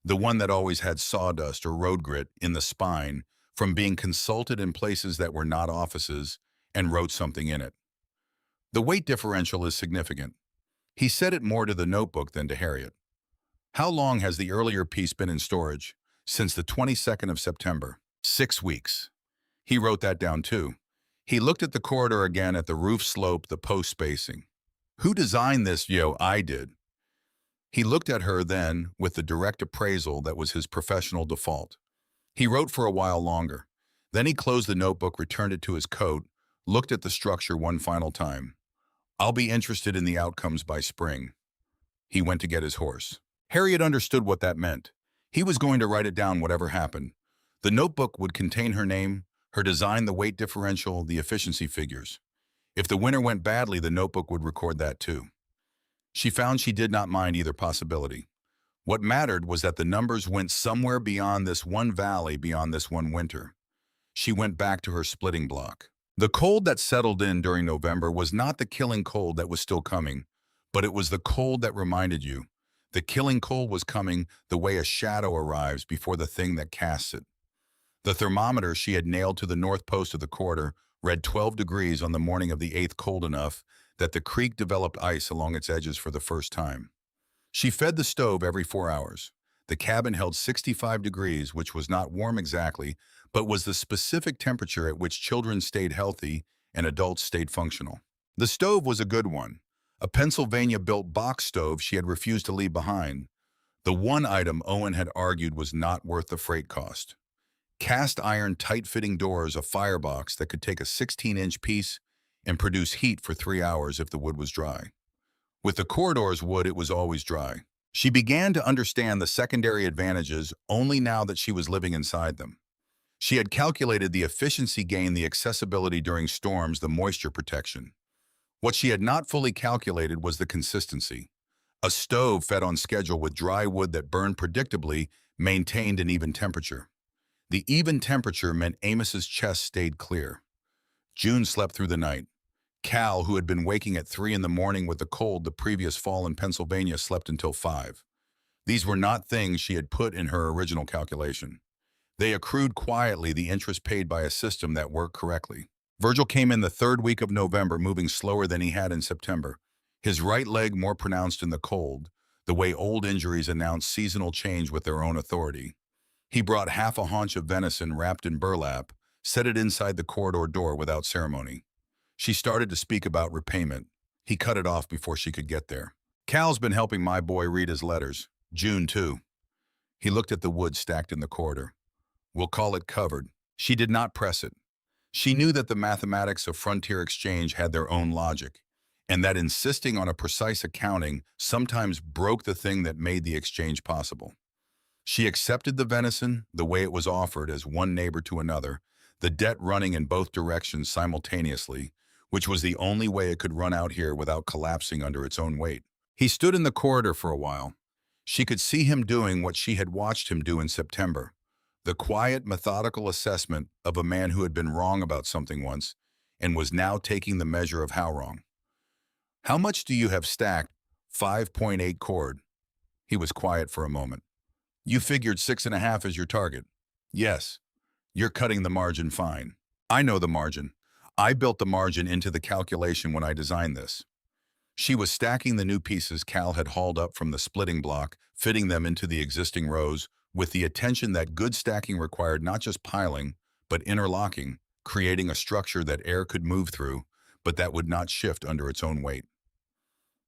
the one that always had sawdust or road grit in the spine from being consulted in places that were not offices, and wrote something in it. The weight differential is significant. He said it more to the notebook than to Harriet. How long has the earlier piece been in storage? Since the 22nd of September. 6 weeks. He wrote that down too. He looked at the corridor again, at the roof slope, the post spacing. Who designed this? I did. He looked at her then with the direct appraisal that was his professional default. He wrote for a while longer. Then he closed the notebook, returned it to his coat, looked at the structure one final time. I'll be interested in the outcomes by spring. He went to get his horse. Harriet understood what that meant. He was going to write it down whatever happened. The notebook would contain her name, her design, the weight differential, the efficiency figures. If the winter went badly, the notebook would record that too. She found she did not mind either possibility. What mattered was that the numbers went somewhere beyond this one valley, beyond this one winter. She went back to her splitting block. The cold that settled in during November was not the killing cold that was still coming, but it was the cold that reminded you. The killing cold was coming the way a shadow arrives before the thing that casts it. The thermometer she had nailed to the north post of the corridor read 12 degrees on the morning of the 8th, cold enough that the creek developed ice along its edges for the first time. She fed the stove every 4 hours. The cabin held 65 degrees, which was not warm exactly, but was the specific temperature at which children stayed healthy and adults stayed functional. The stove was a good one, a Pennsylvania-built box stove she had refused to leave behind. The one item Owen had argued was not worth the freight cost. Cast iron tight-fitting doors, a firebox that could take a 16-inch piece and produce heat for 3 hours if the wood was dry. With the corridor's wood, it was always dry. She began to understand the secondary advantages only now that she was living inside them. She had calculated the efficiency gain, the accessibility during storms, the moisture protection. What she had not fully calculated was the consistency. A stove fed on schedule with dry wood that burned predictably maintained an even temperature. The even temperature meant Amos's chest stayed clear. June slept through the night. Cal, who had been waking at 3 in the morning with the cold the previous fall in Pennsylvania, slept until 5. These were not things she had put in her original calculation. They accrued quietly, the interest paid by a system that worked correctly. Virgil came in the third week of November, moving slower than he had in September. His right leg more pronounced in the cold, the way old injuries announce seasonal change with their own authority. He brought half a haunch of venison wrapped in burlap, set it inside the corridor door without ceremony. She started to speak about repayment. He cut it off before she could get there. Cal's been helping my boy read his letters. June, too. He looked at the wood stacked in the corridor. We'll call it covered. She did not press it. She knew that the mathematics of frontier exchange had their own logic, and that insisting on a precise accounting sometimes broke the thing that made the exchange possible. She accepted the venison the way it was offered as one neighbor to another, the debt running in both directions simultaneously, which was the only way it could run out here without collapsing under its own weight. He stood in the corridor for a while. She could see him doing what she had watched him do in September, the quiet, methodical assessment of a man who had been wrong about something once and was now taking the measure of how wrong. How much do you have stacked? 5.8 cord. He was quiet for a moment. You figured 6.5 as your target. Yes. You're cutting the margin fine. I know the margin. I built the margin into the calculation when I designed this. She was stacking the new pieces Cal had hauled up from the splitting block, fitting them into the existing rows, with the attention that good stacking required not just piling, but interlocking, creating a structure that air could move through, but that would not shift under its own weight.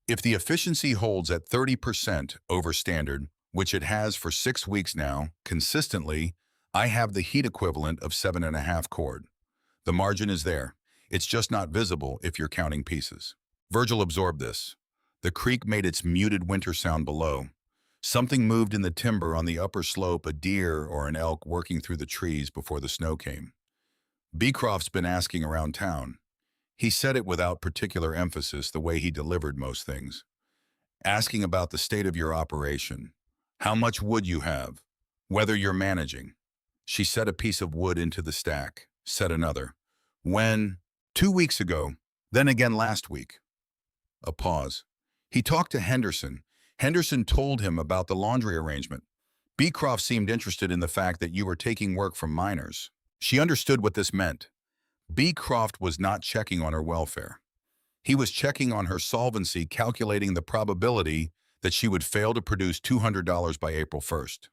If the efficiency holds at 30% over standard, which it has for 6 weeks now, consistently, I have the heat equivalent of 7.5 cord. The margin is there. It's just not visible if you're counting pieces. Virgil absorbed this. The creek made its muted winter sound below. Something moved in the timber on the upper slope, a deer or an elk working through the trees before the snow came. Beecroft's been asking around town. He said it without particular emphasis, the way he delivered most things. Asking about the state of your operation, how much wood you have, whether you're managing. She set a piece of wood into the stack, set another. When? 2 weeks ago, then again last week. A pause. He talked to Henderson. Henderson told him about the laundry arrangement. Beecroft seemed interested in the fact that you were taking work from minors. She understood what this meant. Beecroft was not checking on her welfare. He was checking on her solvency, calculating the probability that she would fail to produce $200 by April 1st.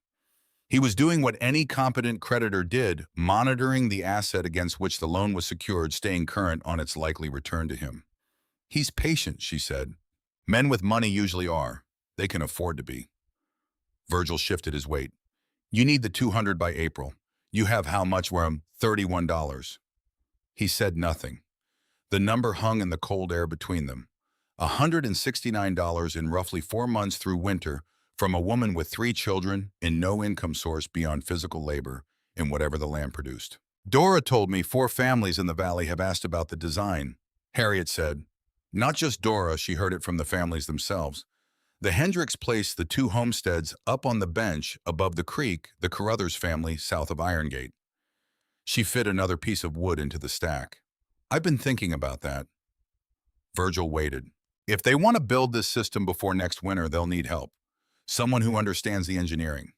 He was doing what any competent creditor did, monitoring the asset against which the loan was secured, staying current on its likely return to him. He's patient, she said. Men with money usually are. They can afford to be. Virgil shifted his weight. You need the 200 by April. You have how much, Worm? $31. He said nothing. The number hung in the cold air between them. $169 in roughly 4 months through winter from a woman with 3 children and no income source beyond physical labor in whatever the land produced. Dora told me 4 families in the valley have asked about the design, Harriet said. Not just Dora, she heard it from the families themselves. The Hendricks placed the 2 homesteads up on the bench above the creek, the Carruthers family south of Irongate. She fit another piece of wood into the stack. I've been thinking about that. Virgil waited. If they want to build this system before next winter, they'll need help. Someone who understands the engineering.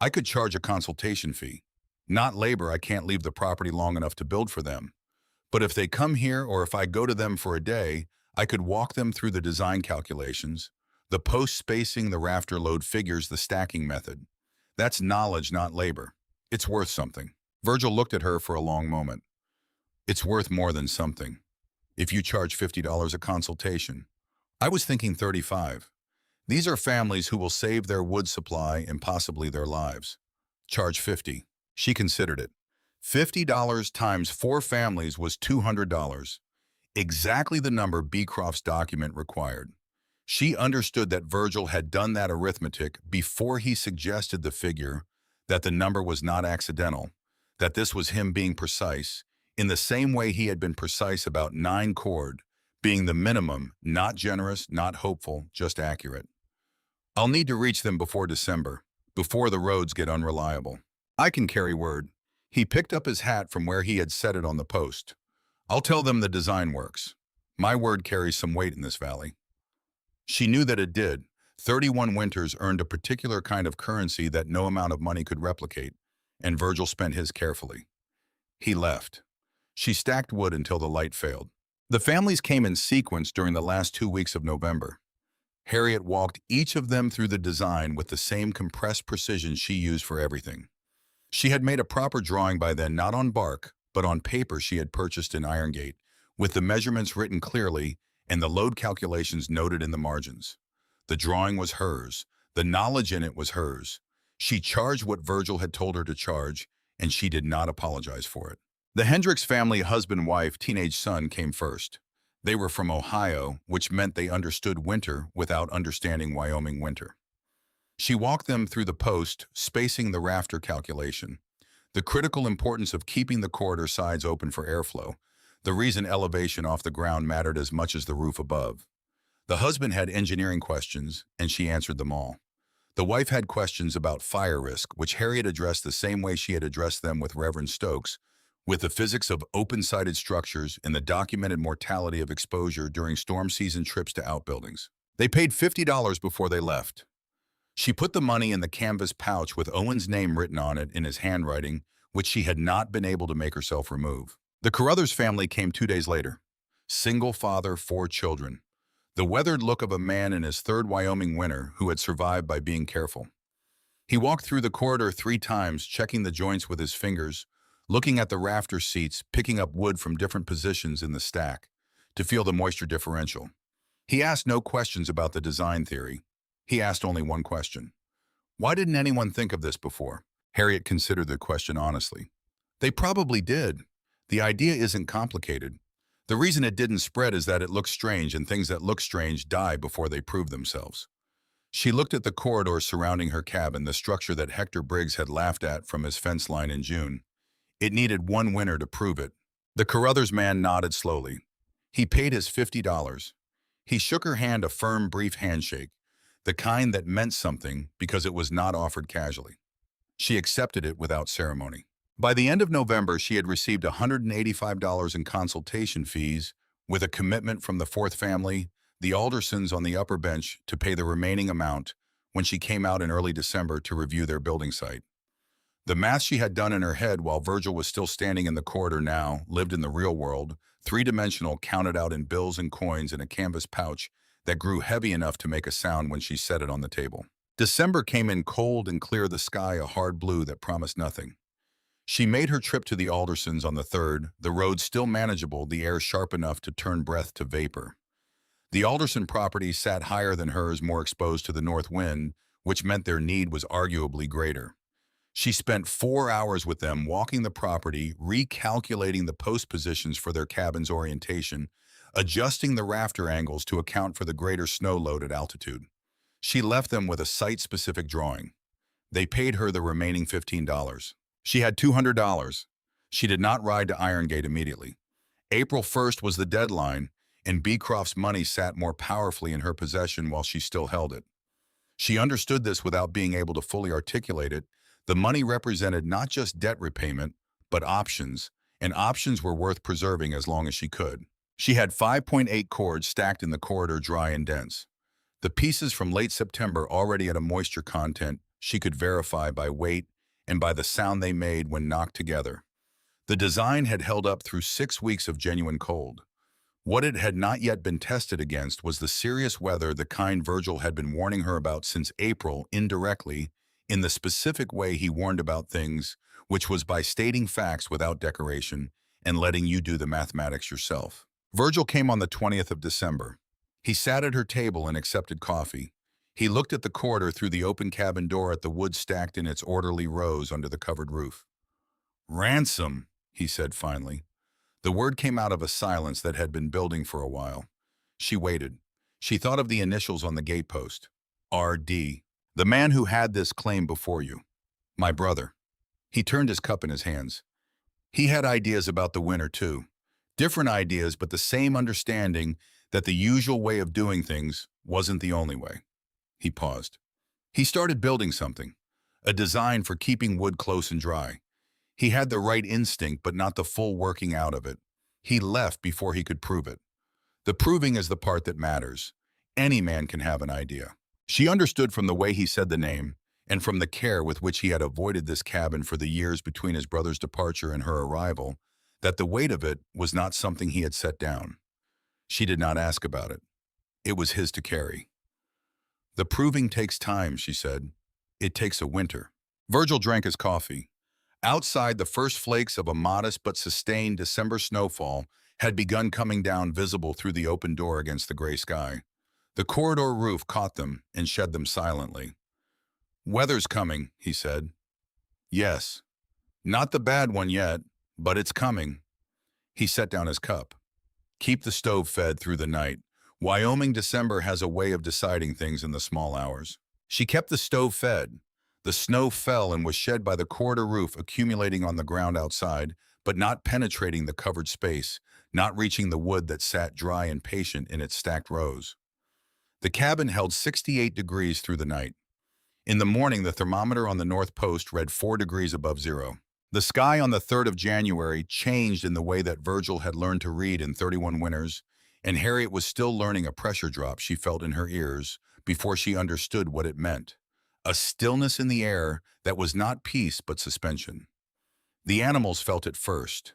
I could charge a consultation fee. Not labor, I can't leave the property long enough to build for them. But if they come here or if I go to them for a day, I could walk them through the design calculations, the post spacing, the rafter load figures, the stacking method. That's knowledge, not labor. It's worth something. Virgil looked at her for a long moment. It's worth more than something. If you charge $50 a consultation. I was thinking $35. These are families who will save their wood supply and possibly their lives. Charge $50. She considered it. $50 times 4 families was $200. Exactly the number Beecroft's document required. She understood that Virgil had done that arithmetic before he suggested the figure, that the number was not accidental, that this was him being precise, in the same way he had been precise about 9 cord, being the minimum, not generous, not hopeful, just accurate. I'll need to reach them before December, before the roads get unreliable. I can carry word. He picked up his hat from where he had set it on the post. I'll tell them the design works. My word carries some weight in this valley. She knew that it did. 31 winters earned a particular kind of currency that no amount of money could replicate, and Virgil spent his carefully. He left. She stacked wood until the light failed. The families came in sequence during the last 2 weeks of November. Harriet walked each of them through the design with the same compressed precision she used for everything. She had made a proper drawing by then, not on bark, but on paper she had purchased in Irongate, with the measurements written clearly and the load calculations noted in the margins. The drawing was hers. The knowledge in it was hers. She charged what Virgil had told her to charge, and she did not apologize for it. The Hendricks family, husband, wife, teenage son, came first. They were from Ohio, which meant they understood winter without understanding Wyoming winter. She walked them through the post, spacing the rafter calculation, the critical importance of keeping the corridor sides open for airflow, the reason elevation off the ground mattered as much as the roof above. The husband had engineering questions, and she answered them all. The wife had questions about fire risk, which Harriet addressed the same way she had addressed them with Reverend Stokes, with the physics of open-sided structures and the documented mortality of exposure during storm season trips to outbuildings. They paid $50 before they left. She put the money in the canvas pouch with Owen's name written on it in his handwriting, which she had not been able to make herself remove. The Carruthers family came 2 days later. Single father, 4 children. The weathered look of a man in his third Wyoming winter who had survived by being careful. He walked through the corridor 3 times, checking the joints with his fingers, looking at the rafter seats, picking up wood from different positions in the stack to feel the moisture differential. He asked no questions about the design theory. He asked only one question. Why didn't anyone think of this before? Harriet considered the question honestly. They probably did. The idea isn't complicated. The reason it didn't spread is that it looks strange, and things that look strange die before they prove themselves. She looked at the corridor surrounding her cabin, the structure that Hector Briggs had laughed at from his fence line in June. It needed one winter to prove it. The Carruthers man nodded slowly. He paid his $50. He shook her hand, a firm, brief handshake, the kind that meant something because it was not offered casually. She accepted it without ceremony. By the end of November, she had received $185 in consultation fees, with a commitment from the fourth family, the Aldersons on the upper bench, to pay the remaining amount when she came out in early December to review their building site. The math she had done in her head while Virgil was still standing in the corridor now lived in the real world, three-dimensional, counted out in bills and coins in a canvas pouch that grew heavy enough to make a sound when she set it on the table. December came in cold and clear, the sky a hard blue that promised nothing. She made her trip to the Aldersons on the 3rd, the road still manageable, the air sharp enough to turn breath to vapor. The Alderson property sat higher than hers, more exposed to the north wind, which meant their need was arguably greater. She spent 4 hours with them, walking the property, recalculating the post positions for their cabin's orientation, adjusting the rafter angles to account for the greater snow load at altitude. She left them with a site-specific drawing. They paid her the remaining $15. She had $200. She did not ride to Irongate immediately. April 1st was the deadline, and Beecroft's money sat more powerfully in her possession while she still held it. She understood this without being able to fully articulate it. The money represented not just debt repayment, but options, and options were worth preserving as long as she could. She had 5.8 cords stacked in the corridor, dry and dense. The pieces from late September already had a moisture content she could verify by weight and by the sound they made when knocked together. The design had held up through 6 weeks of genuine cold. What it had not yet been tested against was the serious weather, the kind Virgil had been warning her about since April, indirectly, in the specific way he warned about things, which was by stating facts without decoration and letting you do the mathematics yourself. Virgil came on the 20th of December. He sat at her table and accepted coffee. He looked at the corridor through the open cabin door, at the wood stacked in its orderly rows under the covered roof. "Ransom," he said finally. The word came out of a silence that had been building for a while. She waited. She thought of the initials on the gatepost. R.D. The man who had this claim before you. My brother. He turned his cup in his hands. He had ideas about the winter too. Different ideas, but the same understanding that the usual way of doing things wasn't the only way. He paused. He started building something, a design for keeping wood close and dry. He had the right instinct, but not the full working out of it. He left before he could prove it. The proving is the part that matters. Any man can have an idea. She understood from the way he said the name, and from the care with which he had avoided this cabin for the years between his brother's departure and her arrival, that the weight of it was not something he had set down. She did not ask about it. It was his to carry. The proving takes time, she said. It takes a winter. Virgil drank his coffee. Outside, the first flakes of a modest but sustained December snowfall had begun coming down, visible through the open door against the gray sky. The corridor roof caught them and shed them silently. "Weather's coming," he said. "Yes. Not the bad one yet, but it's coming." He set down his cup. Keep the stove fed through the night. Wyoming December has a way of deciding things in the small hours. She kept the stove fed. The snow fell and was shed by the corridor roof, accumulating on the ground outside, but not penetrating the covered space, not reaching the wood that sat dry and patient in its stacked rows. The cabin held 68 degrees through the night. In the morning, the thermometer on the north post read 4 degrees above zero. The sky on the 3rd of January changed in the way that Virgil had learned to read in 31 winters, and Harriet was still learning a pressure drop she felt in her ears before she understood what it meant. A stillness in the air that was not peace but suspension. The animals felt it first.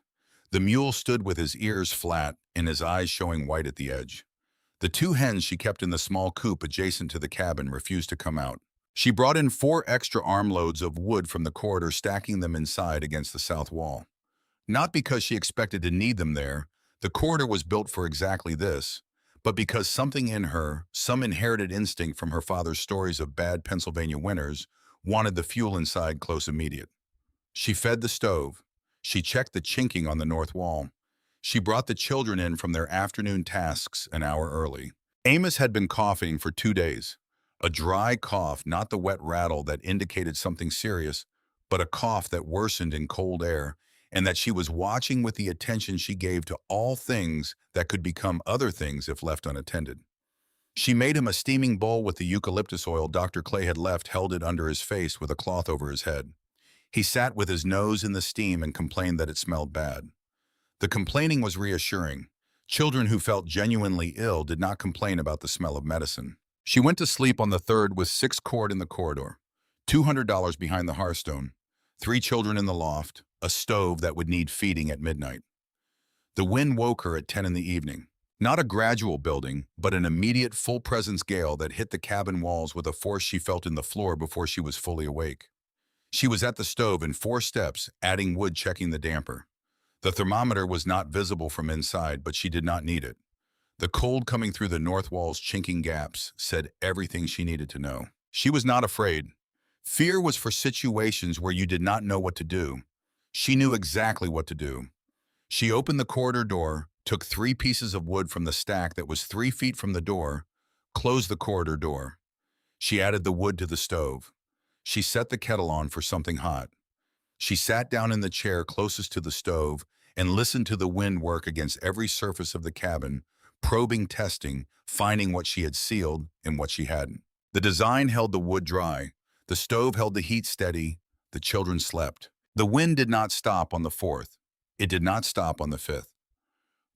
The mule stood with his ears flat and his eyes showing white at the edge. The 2 hens she kept in the small coop adjacent to the cabin refused to come out. She brought in 4 extra armloads of wood from the corridor, stacking them inside against the south wall. Not because she expected to need them there, the corridor was built for exactly this, but because something in her, some inherited instinct from her father's stories of bad Pennsylvania winters, wanted the fuel inside close immediate. She fed the stove. She checked the chinking on the north wall. She brought the children in from their afternoon tasks an hour early. Amos had been coughing for 2 days. A dry cough, not the wet rattle that indicated something serious, but a cough that worsened in cold air, and that she was watching with the attention she gave to all things that could become other things if left unattended. She made him a steaming bowl with the eucalyptus oil Dr. Clay had left, held it under his face with a cloth over his head. He sat with his nose in the steam and complained that it smelled bad. The complaining was reassuring. Children who felt genuinely ill did not complain about the smell of medicine. She went to sleep on the 3rd with 6 cord in the corridor, $200 behind the hearthstone, 3 children in the loft, a stove that would need feeding at midnight. The wind woke her at 10 in the evening. Not a gradual building, but an immediate full-presence gale that hit the cabin walls with a force she felt in the floor before she was fully awake. She was at the stove in 4 steps, adding wood, checking the damper. The thermometer was not visible from inside, but she did not need it. The cold coming through the north wall's chinking gaps said everything she needed to know. She was not afraid. Fear was for situations where you did not know what to do. She knew exactly what to do. She opened the corridor door, took 3 pieces of wood from the stack that was 3 feet from the door, closed the corridor door. She added the wood to the stove. She set the kettle on for something hot. She sat down in the chair closest to the stove and listened to the wind work against every surface of the cabin, probing, testing, finding what she had sealed and what she hadn't. The design held the wood dry. The stove held the heat steady. The children slept. The wind did not stop on the 4th. It did not stop on the 5th.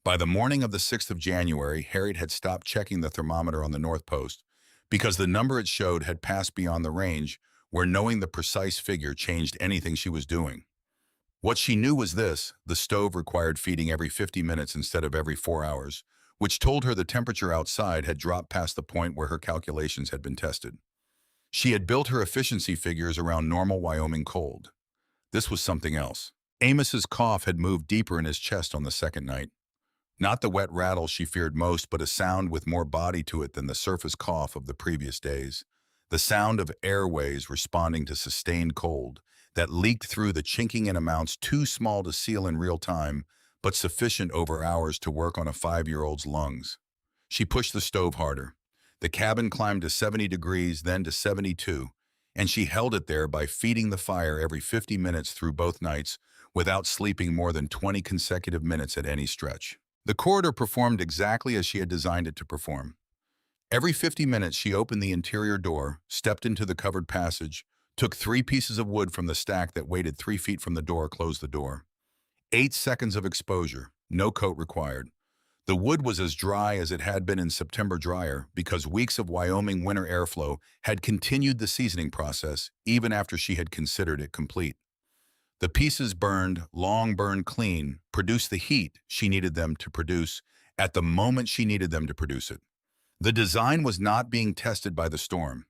By the morning of the 6th of January, Harriet had stopped checking the thermometer on the north post because the number it showed had passed beyond the range where knowing the precise figure changed anything she was doing. What she knew was this: the stove required feeding every 50 minutes instead of every 4 hours, which told her the temperature outside had dropped past the point where her calculations had been tested. She had built her efficiency figures around normal Wyoming cold. This was something else. Amos's cough had moved deeper in his chest on the 2nd night. Not the wet rattle she feared most, but a sound with more body to it than the surface cough of the previous days. The sound of airways responding to sustained cold that leaked through the chinking in amounts too small to seal in real time, but sufficient over hours to work on a 5-year-old's lungs. She pushed the stove harder. The cabin climbed to 70 degrees, then to 72, and she held it there by feeding the fire every 50 minutes through both nights without sleeping more than 20 consecutive minutes at any stretch. The corridor performed exactly as she had designed it to perform. Every 50 minutes, she opened the interior door, stepped into the covered passage, took 3 pieces of wood from the stack that weighted 3 feet from the door, closed the door. 8 seconds of exposure, no coat required. The wood was as dry as it had been in September, drier because weeks of Wyoming winter airflow had continued the seasoning process even after she had considered it complete. The pieces burned, long burned clean, produced the heat she needed them to produce at the moment she needed them to produce it. The design was not being tested by the storm.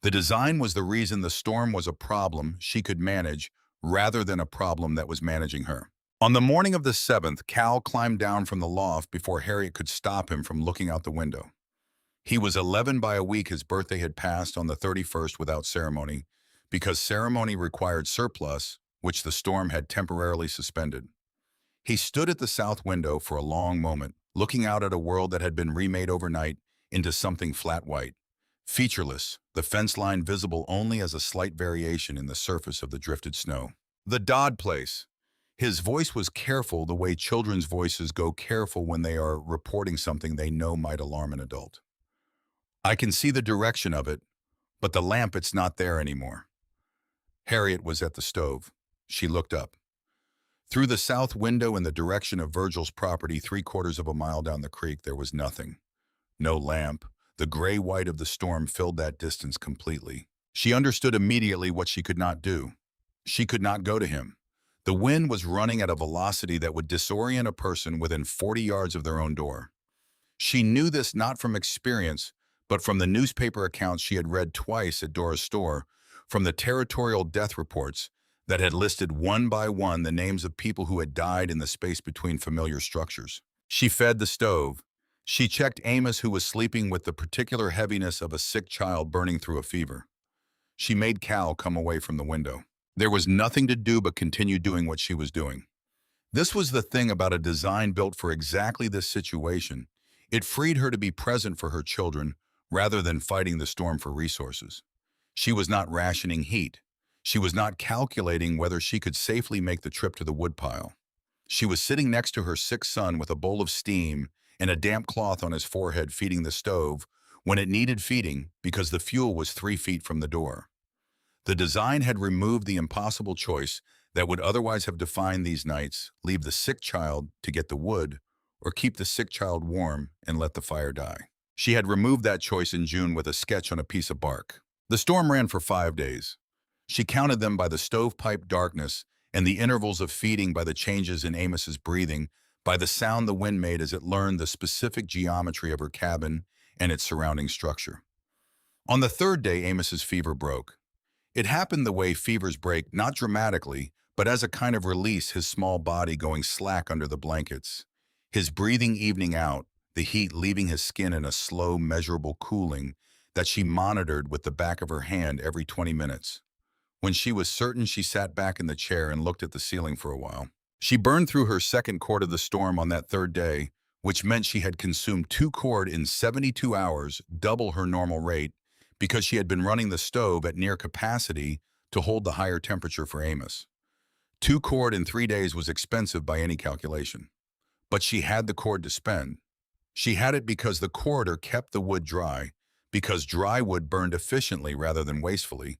The design was the reason the storm was a problem she could manage rather than a problem that was managing her. On the morning of the 7th, Cal climbed down from the loft before Harriet could stop him from looking out the window. He was 11 by a week. His birthday had passed on the 31st without ceremony because ceremony required surplus, which the storm had temporarily suspended. He stood at the south window for a long moment, looking out at a world that had been remade overnight into something flat white, featureless, the fence line visible only as a slight variation in the surface of the drifted snow. The Dodd place. His voice was careful the way children's voices go careful when they are reporting something they know might alarm an adult. I can see the direction of it, but the lamp, it's not there anymore. Harriet was at the stove. She looked up. Through the south window in the direction of Virgil's property 3/4 of a mile down the creek, there was nothing. No lamp. The gray-white of the storm filled that distance completely. She understood immediately what she could not do. She could not go to him. The wind was running at a velocity that would disorient a person within 40 yards of their own door. She knew this not from experience, but from the newspaper accounts she had read twice at Dora's store, from the territorial death reports that had listed one by one the names of people who had died in the space between familiar structures. She fed the stove. She checked Amos, who was sleeping with the particular heaviness of a sick child burning through a fever. She made Cal come away from the window. There was nothing to do but continue doing what she was doing. This was the thing about a design built for exactly this situation. It freed her to be present for her children rather than fighting the storm for resources. She was not rationing heat. She was not calculating whether she could safely make the trip to the woodpile. She was sitting next to her sick son with a bowl of steam and a damp cloth on his forehead feeding the stove when it needed feeding because the fuel was 3 feet from the door. The design had removed the impossible choice that would otherwise have defined these nights: leave the sick child to get the wood or keep the sick child warm and let the fire die. She had removed that choice in June with a sketch on a piece of bark. The storm ran for 5 days. She counted them by the stovepipe darkness and the intervals of feeding, by the changes in Amos's breathing, by the sound the wind made as it learned the specific geometry of her cabin and its surrounding structure. On the 3rd day, Amos's fever broke. It happened the way fevers break, not dramatically, but as a kind of release, his small body going slack under the blankets, his breathing evening out, the heat leaving his skin in a slow, measurable cooling that she monitored with the back of her hand every 20 minutes. When she was certain, she sat back in the chair and looked at the ceiling for a while. She burned through her 2nd quart of the storm on that 3rd day, which meant she had consumed 2 quart in 72 hours, double her normal rate, because she had been running the stove at near capacity to hold the higher temperature for Amos. 2 quart in 3 days was expensive by any calculation. But she had the cord to spend. She had it because the corridor kept the wood dry, because dry wood burned efficiently rather than wastefully,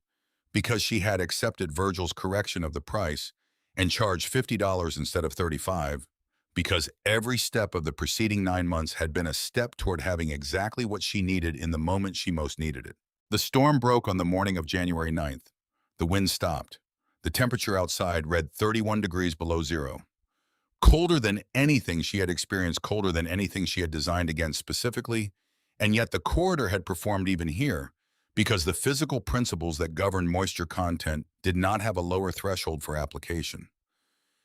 because she had accepted Virgil's correction of the price and charged $50 instead of $35, because every step of the preceding 9 months had been a step toward having exactly what she needed in the moment she most needed it. The storm broke on the morning of January 9th. The wind stopped. The temperature outside read 31 degrees below zero. Colder than anything she had experienced, colder than anything she had designed against specifically, and yet the corridor had performed even here, because the physical principles that govern moisture content did not have a lower threshold for application.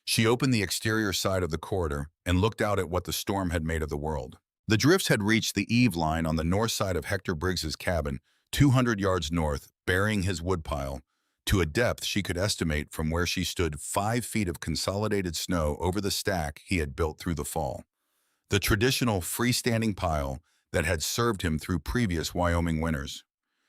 She opened the exterior side of the corridor and looked out at what the storm had made of the world. The drifts had reached the eave line on the north side of Hector Briggs's cabin, 200 yards north, burying his woodpile, to a depth she could estimate from where she stood 5 feet of consolidated snow over the stack he had built through the fall. The traditional freestanding pile that had served him through previous Wyoming winters.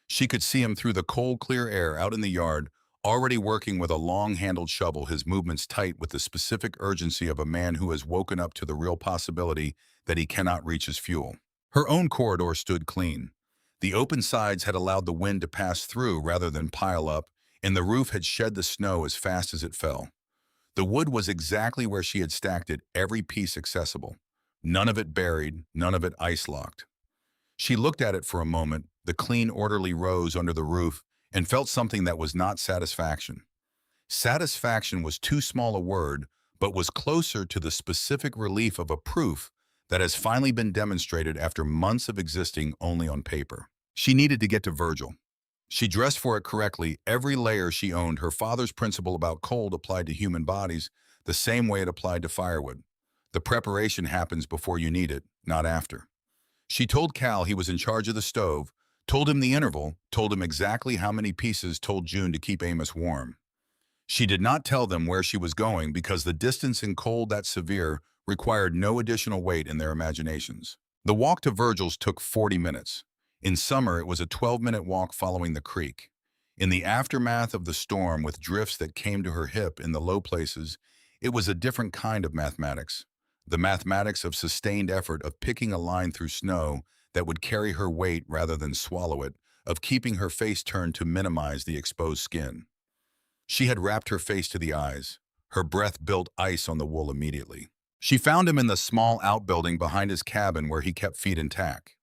She could see him through the cold, clear air out in the yard, already working with a long-handled shovel, his movements tight with the specific urgency of a man who has woken up to the real possibility that he cannot reach his fuel. Her own corridor stood clean. The open sides had allowed the wind to pass through rather than pile up, and the roof had shed the snow as fast as it fell. The wood was exactly where she had stacked it, every piece accessible. None of it buried, none of it ice-locked. She looked at it for a moment, the clean, orderly rows under the roof, and felt something that was not satisfaction. Satisfaction was too small a word, but was closer to the specific relief of a proof that has finally been demonstrated after months of existing only on paper. She needed to get to Virgil. She dressed for it correctly. Every layer she owned. Her father's principle about cold applied to human bodies the same way it applied to firewood. The preparation happens before you need it, not after. She told Cal he was in charge of the stove, told him the interval, told him exactly how many pieces, told June to keep Amos warm. She did not tell them where she was going because the distance and cold that severe required no additional weight in their imaginations. The walk to Virgil's took 40 minutes. In summer, it was a 12-minute walk following the creek. In the aftermath of the storm with drifts that came to her hip in the low places, it was a different kind of mathematics. The mathematics of sustained effort, of picking a line through snow that would carry her weight rather than swallow it, of keeping her face turned to minimize the exposed skin. She had wrapped her face to the eyes. Her breath built ice on the wool immediately. She found him in the small outbuilding behind his cabin where he kept feet intact.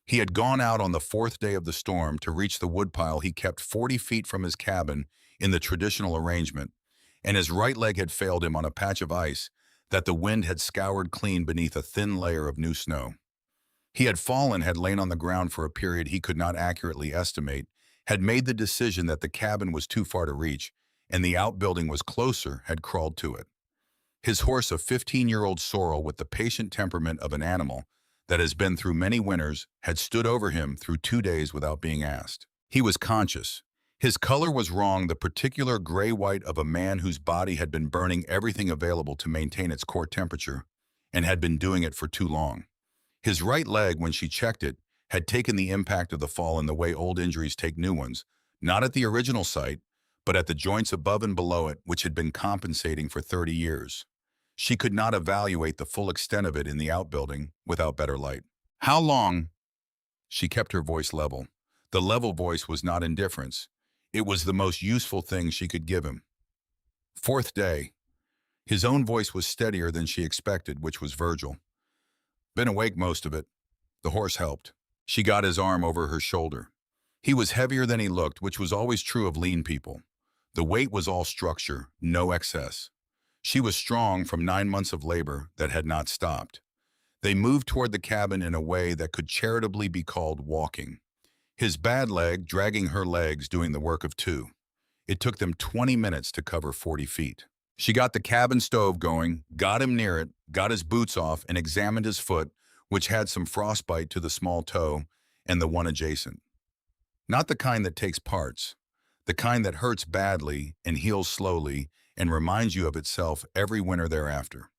He had gone out on the fourth day of the storm to reach the woodpile he kept 40 feet from his cabin in the traditional arrangement, and his right leg had failed him on a patch of ice that the wind had scoured clean beneath a thin layer of new snow. He had fallen, had lain on the ground for a period he could not accurately estimate, had made the decision that the cabin was too far to reach, and the outbuilding was closer, had crawled to it. His horse, a 15-year-old sorrel with the patient temperament of an animal that has been through many winters, had stood over him through 2 days without being asked. He was conscious. His color was wrong, the particular gray-white of a man whose body had been burning everything available to maintain its core temperature, and had been doing it for too long. His right leg, when she checked it, had taken the impact of the fall in the way old injuries take new ones, not at the original site, but at the joints above and below it, which had been compensating for 30 years. She could not evaluate the full extent of it in the outbuilding without better light. How long? She kept her voice level. The level voice was not indifference. It was the most useful thing she could give him. 4th day. His own voice was steadier than she expected, which was Virgil. Been awake most of it. The horse helped. She got his arm over her shoulder. He was heavier than he looked, which was always true of lean people. The weight was all structure, no excess. She was strong from 9 months of labor that had not stopped. They moved toward the cabin in a way that could charitably be called walking. His bad leg dragging her legs, doing the work of two. It took them 20 minutes to cover 40 feet. She got the cabin stove going, got him near it, got his boots off, and examined his foot, which had some frostbite to the small toe and the one adjacent. Not the kind that takes parts, the kind that hurts badly and heals slowly and reminds you of itself every winter thereafter.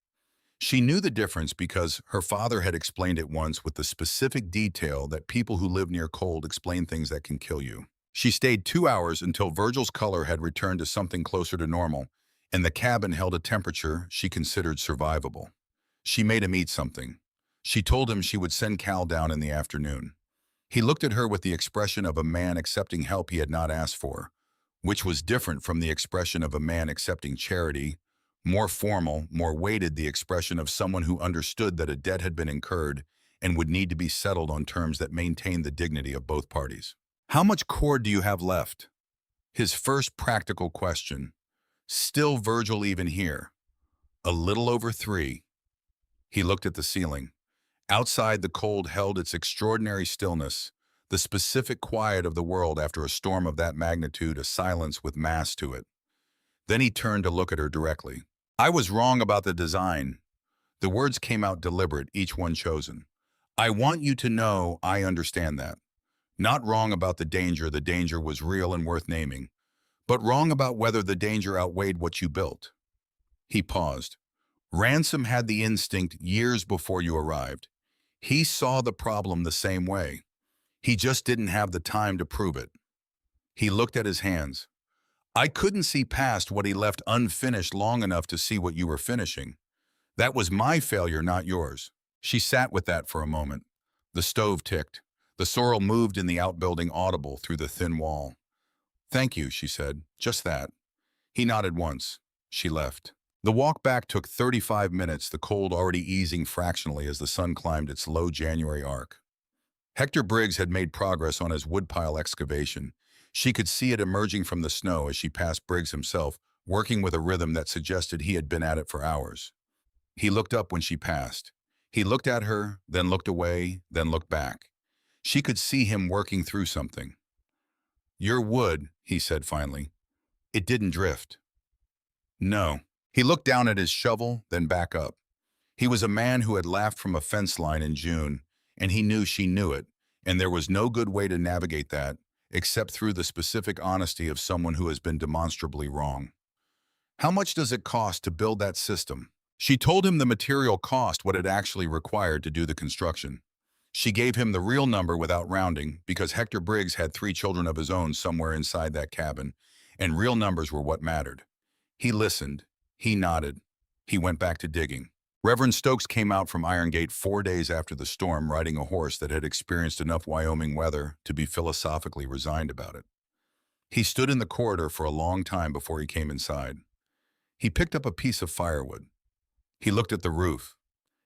She knew the difference because her father had explained it once with the specific detail that people who live near cold explain things that can kill you. She stayed 2 hours until Virgil's color had returned to something closer to normal, and the cabin held a temperature she considered survivable. She made him eat something. She told him she would send Cal down in the afternoon. He looked at her with the expression of a man accepting help he had not asked for, which was different from the expression of a man accepting charity, more formal, more weighted, the expression of someone who understood that a debt had been incurred and would need to be settled on terms that maintained the dignity of both parties. How much cord do you have left? His first practical question. Still Virgil even here? A little over 3. He looked at the ceiling. Outside, the cold held its extraordinary stillness, the specific quiet of the world after a storm of that magnitude, a silence with mass to it. Then he turned to look at her directly. I was wrong about the design. The words came out deliberate, each one chosen. I want you to know I understand that. Not wrong about the danger was real and worth naming, but wrong about whether the danger outweighed what you built. He paused. Ransom had the instinct years before you arrived. He saw the problem the same way. He just didn't have the time to prove it. He looked at his hands. I couldn't see past what he left unfinished long enough to see what you were finishing. That was my failure, not yours. She sat with that for a moment. The stove ticked. The sorrel moved in the outbuilding, audible through the thin wall. Thank you, she said. Just that. He nodded once. She left. The walk back took 35 minutes, the cold already easing fractionally as the sun climbed its low January arc. Hector Briggs had made progress on his woodpile excavation. She could see it emerging from the snow as she passed Briggs himself, working with a rhythm that suggested he had been at it for hours. He looked up when she passed. He looked at her, then looked away, then looked back. She could see him working through something. "Your wood," he said finally. "It didn't drift." "No." He looked down at his shovel, then back up. He was a man who had laughed from a fence line in June, and he knew she knew it, and there was no good way to navigate that, except through the specific honesty of someone who has been demonstrably wrong. "How much does it cost to build that system?" She told him the material cost, what it actually required to do the construction. She gave him the real number without rounding, because Hector Briggs had 3 children of his own somewhere inside that cabin, and real numbers were what mattered. He listened. He nodded. He went back to digging. Reverend Stokes came out from Iron Gate 4 days after the storm, riding a horse that had experienced enough Wyoming weather to be philosophically resigned about it. He stood in the corridor for a long time before he came inside. He picked up a piece of firewood. He looked at the roof.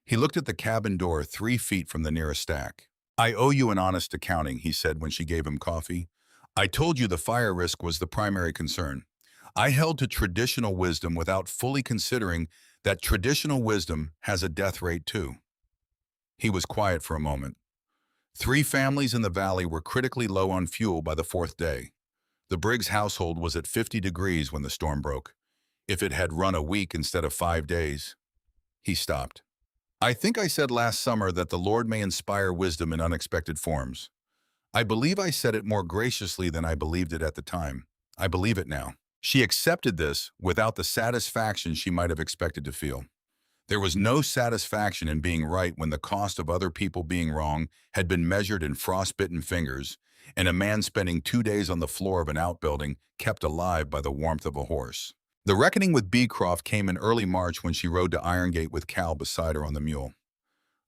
He looked at the cabin door 3 feet from the nearest stack. "I owe you an honest accounting," he said when she gave him coffee. "I told you the fire risk was the primary concern. I held to traditional wisdom without fully considering that traditional wisdom has a death rate too." He was quiet for a moment. 3 families in the valley were critically low on fuel by the 4th day. The Briggs household was at 50 degrees when the storm broke. If it had run a week instead of 5 days. He stopped. "I think I said last summer that the Lord may inspire wisdom in unexpected forms. I believe I said it more graciously than I believed it at the time. I believe it now." She accepted this without the satisfaction she might have expected to feel. There was no satisfaction in being right when the cost of other people being wrong had been measured in frostbitten fingers, and a man spending 2 days on the floor of an outbuilding kept alive by the warmth of a horse. The reckoning with Beecroft came in early March when she rode to Iron Gate with Cal beside her on the mule.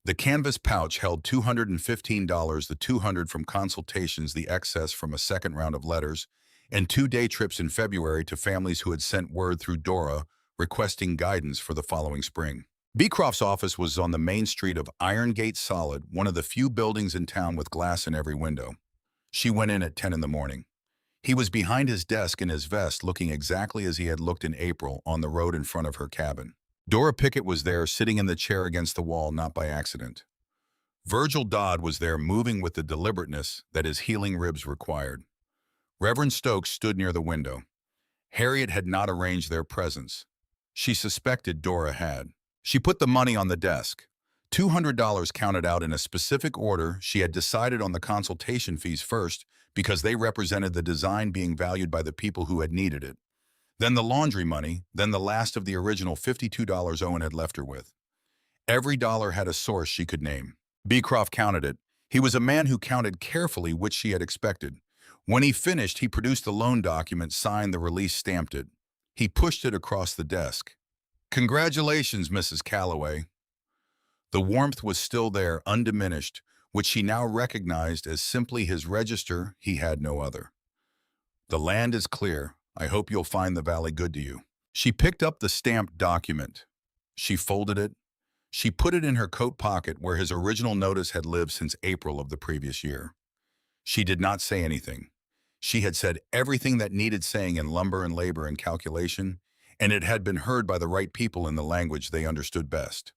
The canvas pouch held $215, the $200 from consultations, the excess from a second round of letters, and 2 day trips in February to families who had sent word through Dora requesting guidance for the following spring. Beecroft's office was on the main street of Iron Gate Solid, one of the few buildings in town with glass in every window. She went in at 10 in the morning. He was behind his desk in his vest, looking exactly as he had looked in April on the road in front of her cabin. Dora Pickett was there, sitting in the chair against the wall, not by accident. Virgil Dodd was there, moving with the deliberateness that his healing ribs required. Reverend Stokes stood near the window. Harriet had not arranged their presence. She suspected Dora had. She put the money on the desk. $200 counted out in a specific order. She had decided on the consultation fees first because they represented the design being valued by the people who had needed it. Then the laundry money, then the last of the original $52 Owen had left her with. Every dollar had a source she could name. Beecroft counted it. He was a man who counted carefully, which she had expected. When he finished, he produced the loan document, signed the release, stamped it. He pushed it across the desk. "Congratulations, Mrs. Calloway." The warmth was still there, undiminished, which she now recognized as simply his register. He had no other. "The land is clear. I hope you'll find the valley good to you." She picked up the stamped document. She folded it. She put it in her coat pocket where his original notice had lived since April of the previous year. She did not say anything. She had said everything that needed saying in lumber and labor and calculation, and it had been heard by the right people in the language they understood best.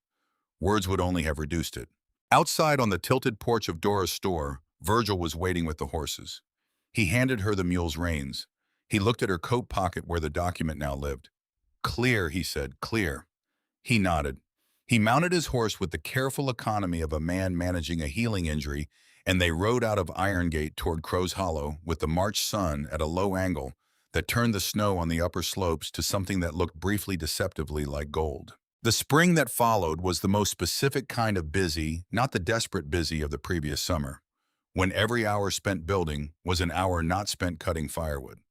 Words would only have reduced it. Outside on the tilted porch of Dora's store, Virgil was waiting with the horses. He handed her the mule's reins. He looked at her coat pocket where the document now lived. "Clear," he said, "clear." He nodded. He mounted his horse with the careful economy of a man managing a healing injury, and they rode out of Iron Gate toward Crow's Hollow with the March sun at a low angle that turned the snow on the upper slopes to something that looked briefly deceptively like gold. The spring that followed was the most specific kind of busy, not the desperate busy of the previous summer, when every hour spent building was an hour not spent cutting firewood.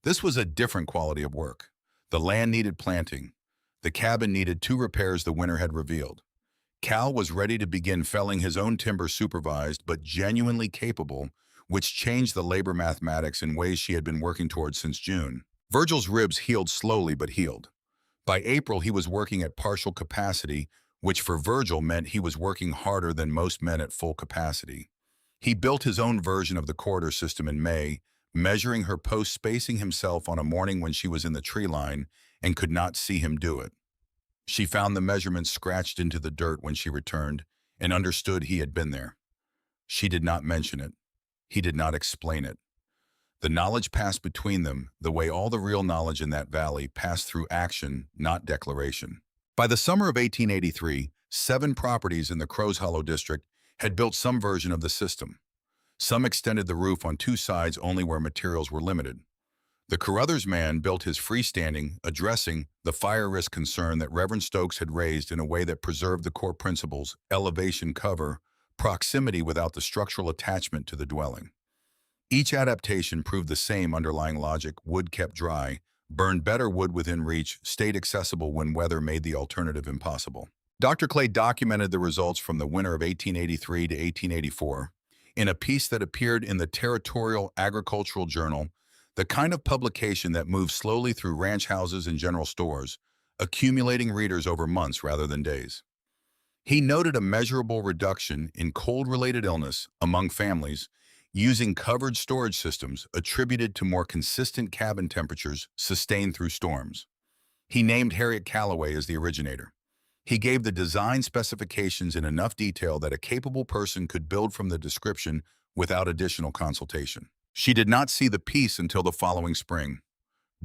This was a different quality of work. The land needed planting. The cabin needed 2 repairs the winter had revealed. Cal was ready to begin felling his own timber, supervised but genuinely capable, which changed the labor mathematics in ways she had been working towards since June. Virgil's ribs healed slowly but healed. By April, he was working at partial capacity, which for Virgil meant he was working harder than most men at full capacity. He built his own version of the corridor system in May, measuring her post spacing himself on a morning when she was in the tree line and could not see him do it. She found the measurements scratched into the dirt when she returned and understood he had been there. She did not mention it. He did not explain it. The knowledge passed between them the way all the real knowledge in that valley passed through action, not declaration. By the summer of 1883, 7 properties in the Crows Hollow district had built some version of the system. Some extended the roof on 2 sides only where materials were limited. The Carruthers man built his freestanding, addressing the fire risk concern that Reverend Stokes had raised in a way that preserved the core principles: elevation, cover, proximity without the structural attachment to the dwelling. Each adaptation proved the same underlying logic: wood kept dry, burned better, wood within reach, stayed accessible when weather made the alternative impossible. Dr. Clay documented the results from the winter of 1883 to 1884 in a piece that appeared in the Territorial Agricultural Journal, the kind of publication that moves slowly through ranch houses and general stores, accumulating readers over months rather than days. He noted a measurable reduction in cold-related illness among families using covered storage systems attributed to more consistent cabin temperatures sustained through storms. He named Harriet Callaway as the originator. He gave the design specifications in enough detail that a capable person could build from the description without additional consultation. She did not see the piece until the following spring.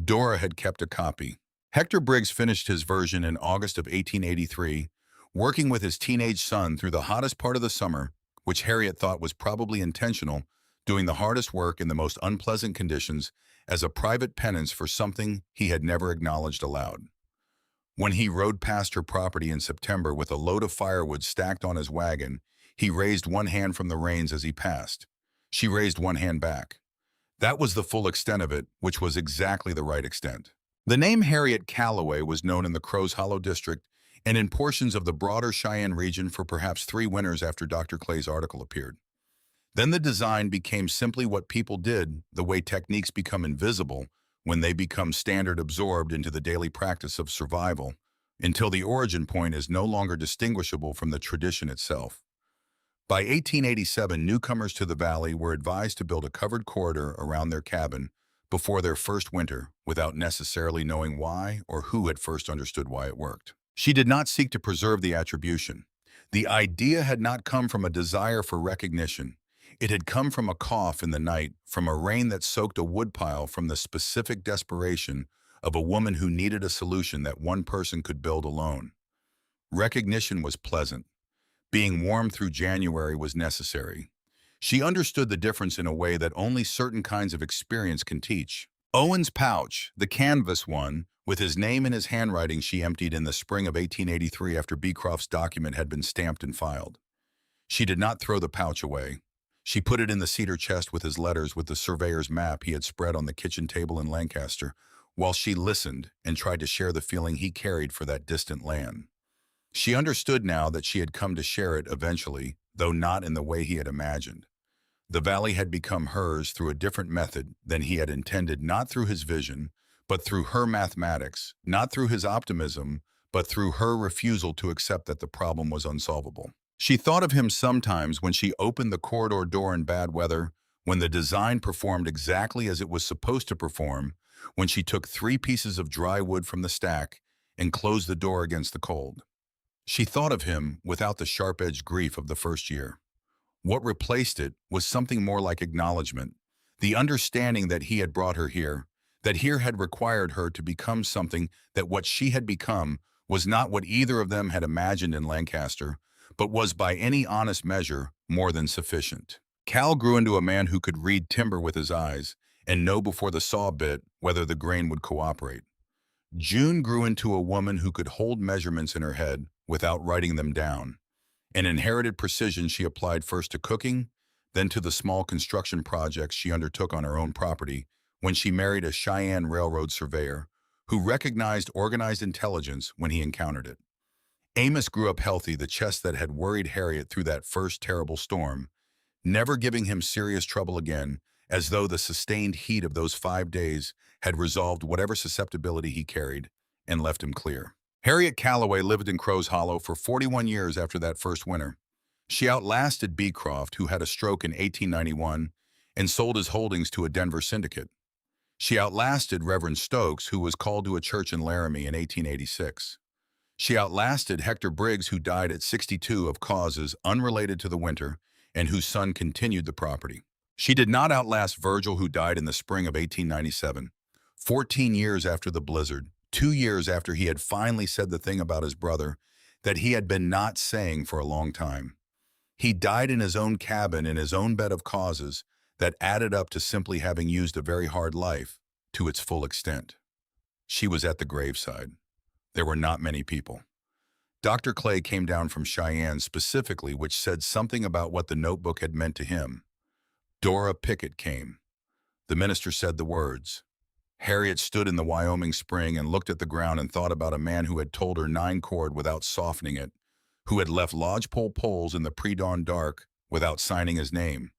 Dora had kept a copy. Hector Briggs finished his version in August of 1883, working with his teenage son through the hottest part of the summer, which Harriet thought was probably intentional, doing the hardest work in the most unpleasant conditions as a private penance for something he had never acknowledged aloud. When he rode past her property in September with a load of firewood stacked on his wagon, he raised one hand from the reins as he passed. She raised one hand back. That was the full extent of it, which was exactly the right extent. The name Harriet Callaway was known in the Crows Hollow district and in portions of the broader Cheyenne region for perhaps 3 winters after Dr. Clay's article appeared. Then the design became simply what people did, the way techniques become invisible when they become standard, absorbed into the daily practice of survival, until the origin point is no longer distinguishable from the tradition itself. By 1887, newcomers to the valley were advised to build a covered corridor around their cabin before their first winter without necessarily knowing why or who had first understood why it worked. She did not seek to preserve the attribution. The idea had not come from a desire for recognition. It had come from a cough in the night, from a rain that soaked a woodpile, from the specific desperation of a woman who needed a solution that one person could build alone. Recognition was pleasant. Being warm through January was necessary. She understood the difference in a way that only certain kinds of experience can teach. Owen's pouch, the canvas one, with his name in his handwriting, she emptied in the spring of 1883 after Beecroft's document had been stamped and filed. She did not throw the pouch away. She put it in the cedar chest with his letters, with the surveyor's map he had spread on the kitchen table in Lancaster, while she listened and tried to share the feeling he carried for that distant land. She understood now that she had come to share it eventually, though not in the way he had imagined. The valley had become hers through a different method than he had intended, not through his vision, but through her mathematics, not through his optimism, but through her refusal to accept that the problem was unsolvable. She thought of him sometimes when she opened the corridor door in bad weather, when the design performed exactly as it was supposed to perform, when she took 3 pieces of dry wood from the stack and closed the door against the cold. She thought of him without the sharp-edged grief of the first year. What replaced it was something more like acknowledgement, the understanding that he had brought her here, that here had required her to become something, that what she had become was not what either of them had imagined in Lancaster, but was by any honest measure more than sufficient. Cal grew into a man who could read timber with his eyes and know before the saw bit whether the grain would cooperate. June grew into a woman who could hold measurements in her head without writing them down. An inherited precision she applied first to cooking, then to the small construction projects she undertook on her own property when she married a Cheyenne railroad surveyor who recognized organized intelligence when he encountered it. Amos grew up healthy, the chest that had worried Harriet through that first terrible storm, never giving him serious trouble again, as though the sustained heat of those 5 days had resolved whatever susceptibility he carried and left him clear. Harriet Callaway lived in Crows Hollow for 41 years after that first winter. She outlasted Beecroft, who had a stroke in 1891, and sold his holdings to a Denver syndicate. She outlasted Reverend Stokes, who was called to a church in Laramie in 1886. She outlasted Hector Briggs, who died at 62 of causes unrelated to the winter and whose son continued the property. She did not outlast Virgil, who died in the spring of 1897, 14 years after the blizzard, 2 years after he had finally said the thing about his brother that he had been not saying for a long time. He died in his own cabin in his own bed of causes that added up to simply having used a very hard life to its full extent. She was at the graveside. There were not many people. Dr. Clay came down from Cheyenne specifically, which said something about what the notebook had meant to him. Dora Pickett came. The minister said the words. Harriet stood in the Wyoming spring and looked at the ground and thought about a man who had told her 9-chord without softening it, who had left lodgepole poles in the pre-dawn dark without signing his name,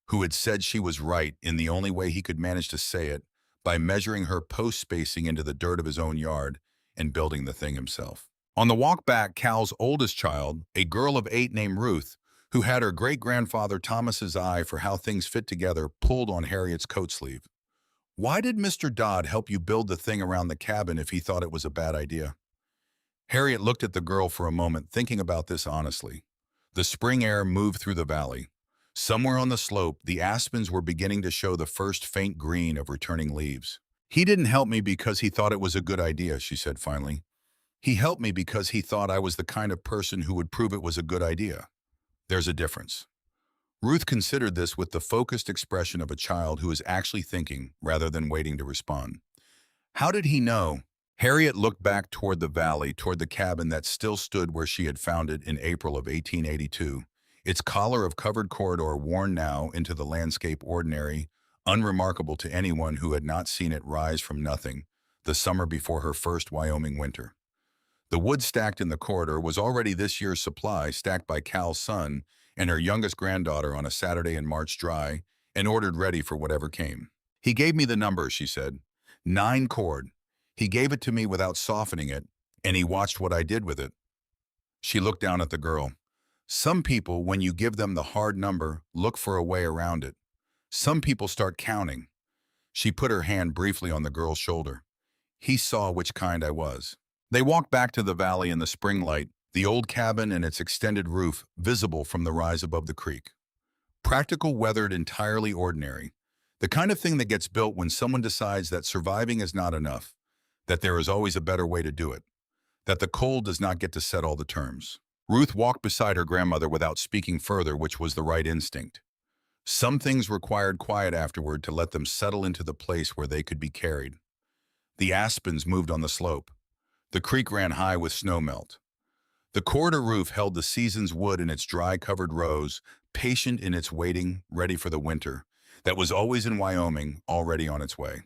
who had said she was right in the only way he could manage to say it, by measuring her post spacing into the dirt of his own yard and building the thing himself. On the walk back, Cal's oldest child, a girl of 8 named Ruth, who had her great-grandfather Thomas's eye for how things fit together, pulled on Harriet's coat sleeve. Why did Mr. Dodd help you build the thing around the cabin if he thought it was a bad idea? Harriet looked at the girl for a moment, thinking about this honestly. The spring air moved through the valley. Somewhere on the slope, the aspens were beginning to show the first faint green of returning leaves. He didn't help me because he thought it was a good idea, she said finally. He helped me because he thought I was the kind of person who would prove it was a good idea. There's a difference. Ruth considered this with the focused expression of a child who is actually thinking rather than waiting to respond. How did he know? Harriet looked back toward the valley, toward the cabin that still stood where she had found it in April of 1882, its collar of covered corridor worn now into the landscape ordinary, unremarkable to anyone who had not seen it rise from nothing the summer before her first Wyoming winter. The wood stacked in the corridor was already this year's supply, stacked by Cal's son and her youngest granddaughter on a Saturday in March dry, and ordered ready for whatever came. He gave me the number, she said. 9-chord. He gave it to me without softening it, and he watched what I did with it. She looked down at the girl. Some people, when you give them the hard number, look for a way around it. Some people start counting. She put her hand briefly on the girl's shoulder. He saw which kind I was. They walked back to the valley in the spring light, the old cabin and its extended roof visible from the rise above the creek. Practical, weathered, entirely ordinary. The kind of thing that gets built when someone decides that surviving is not enough, that there is always a better way to do it, that the cold does not get to set all the terms. Ruth walked beside her grandmother without speaking further, which was the right instinct. Some things required quiet afterward to let them settle into the place where they could be carried. The aspens moved on the slope. The creek ran high with snowmelt. The corridor roof held the season's wood in its dry covered rows, patient in its waiting, ready for the winter, that was always in Wyoming, already on its way.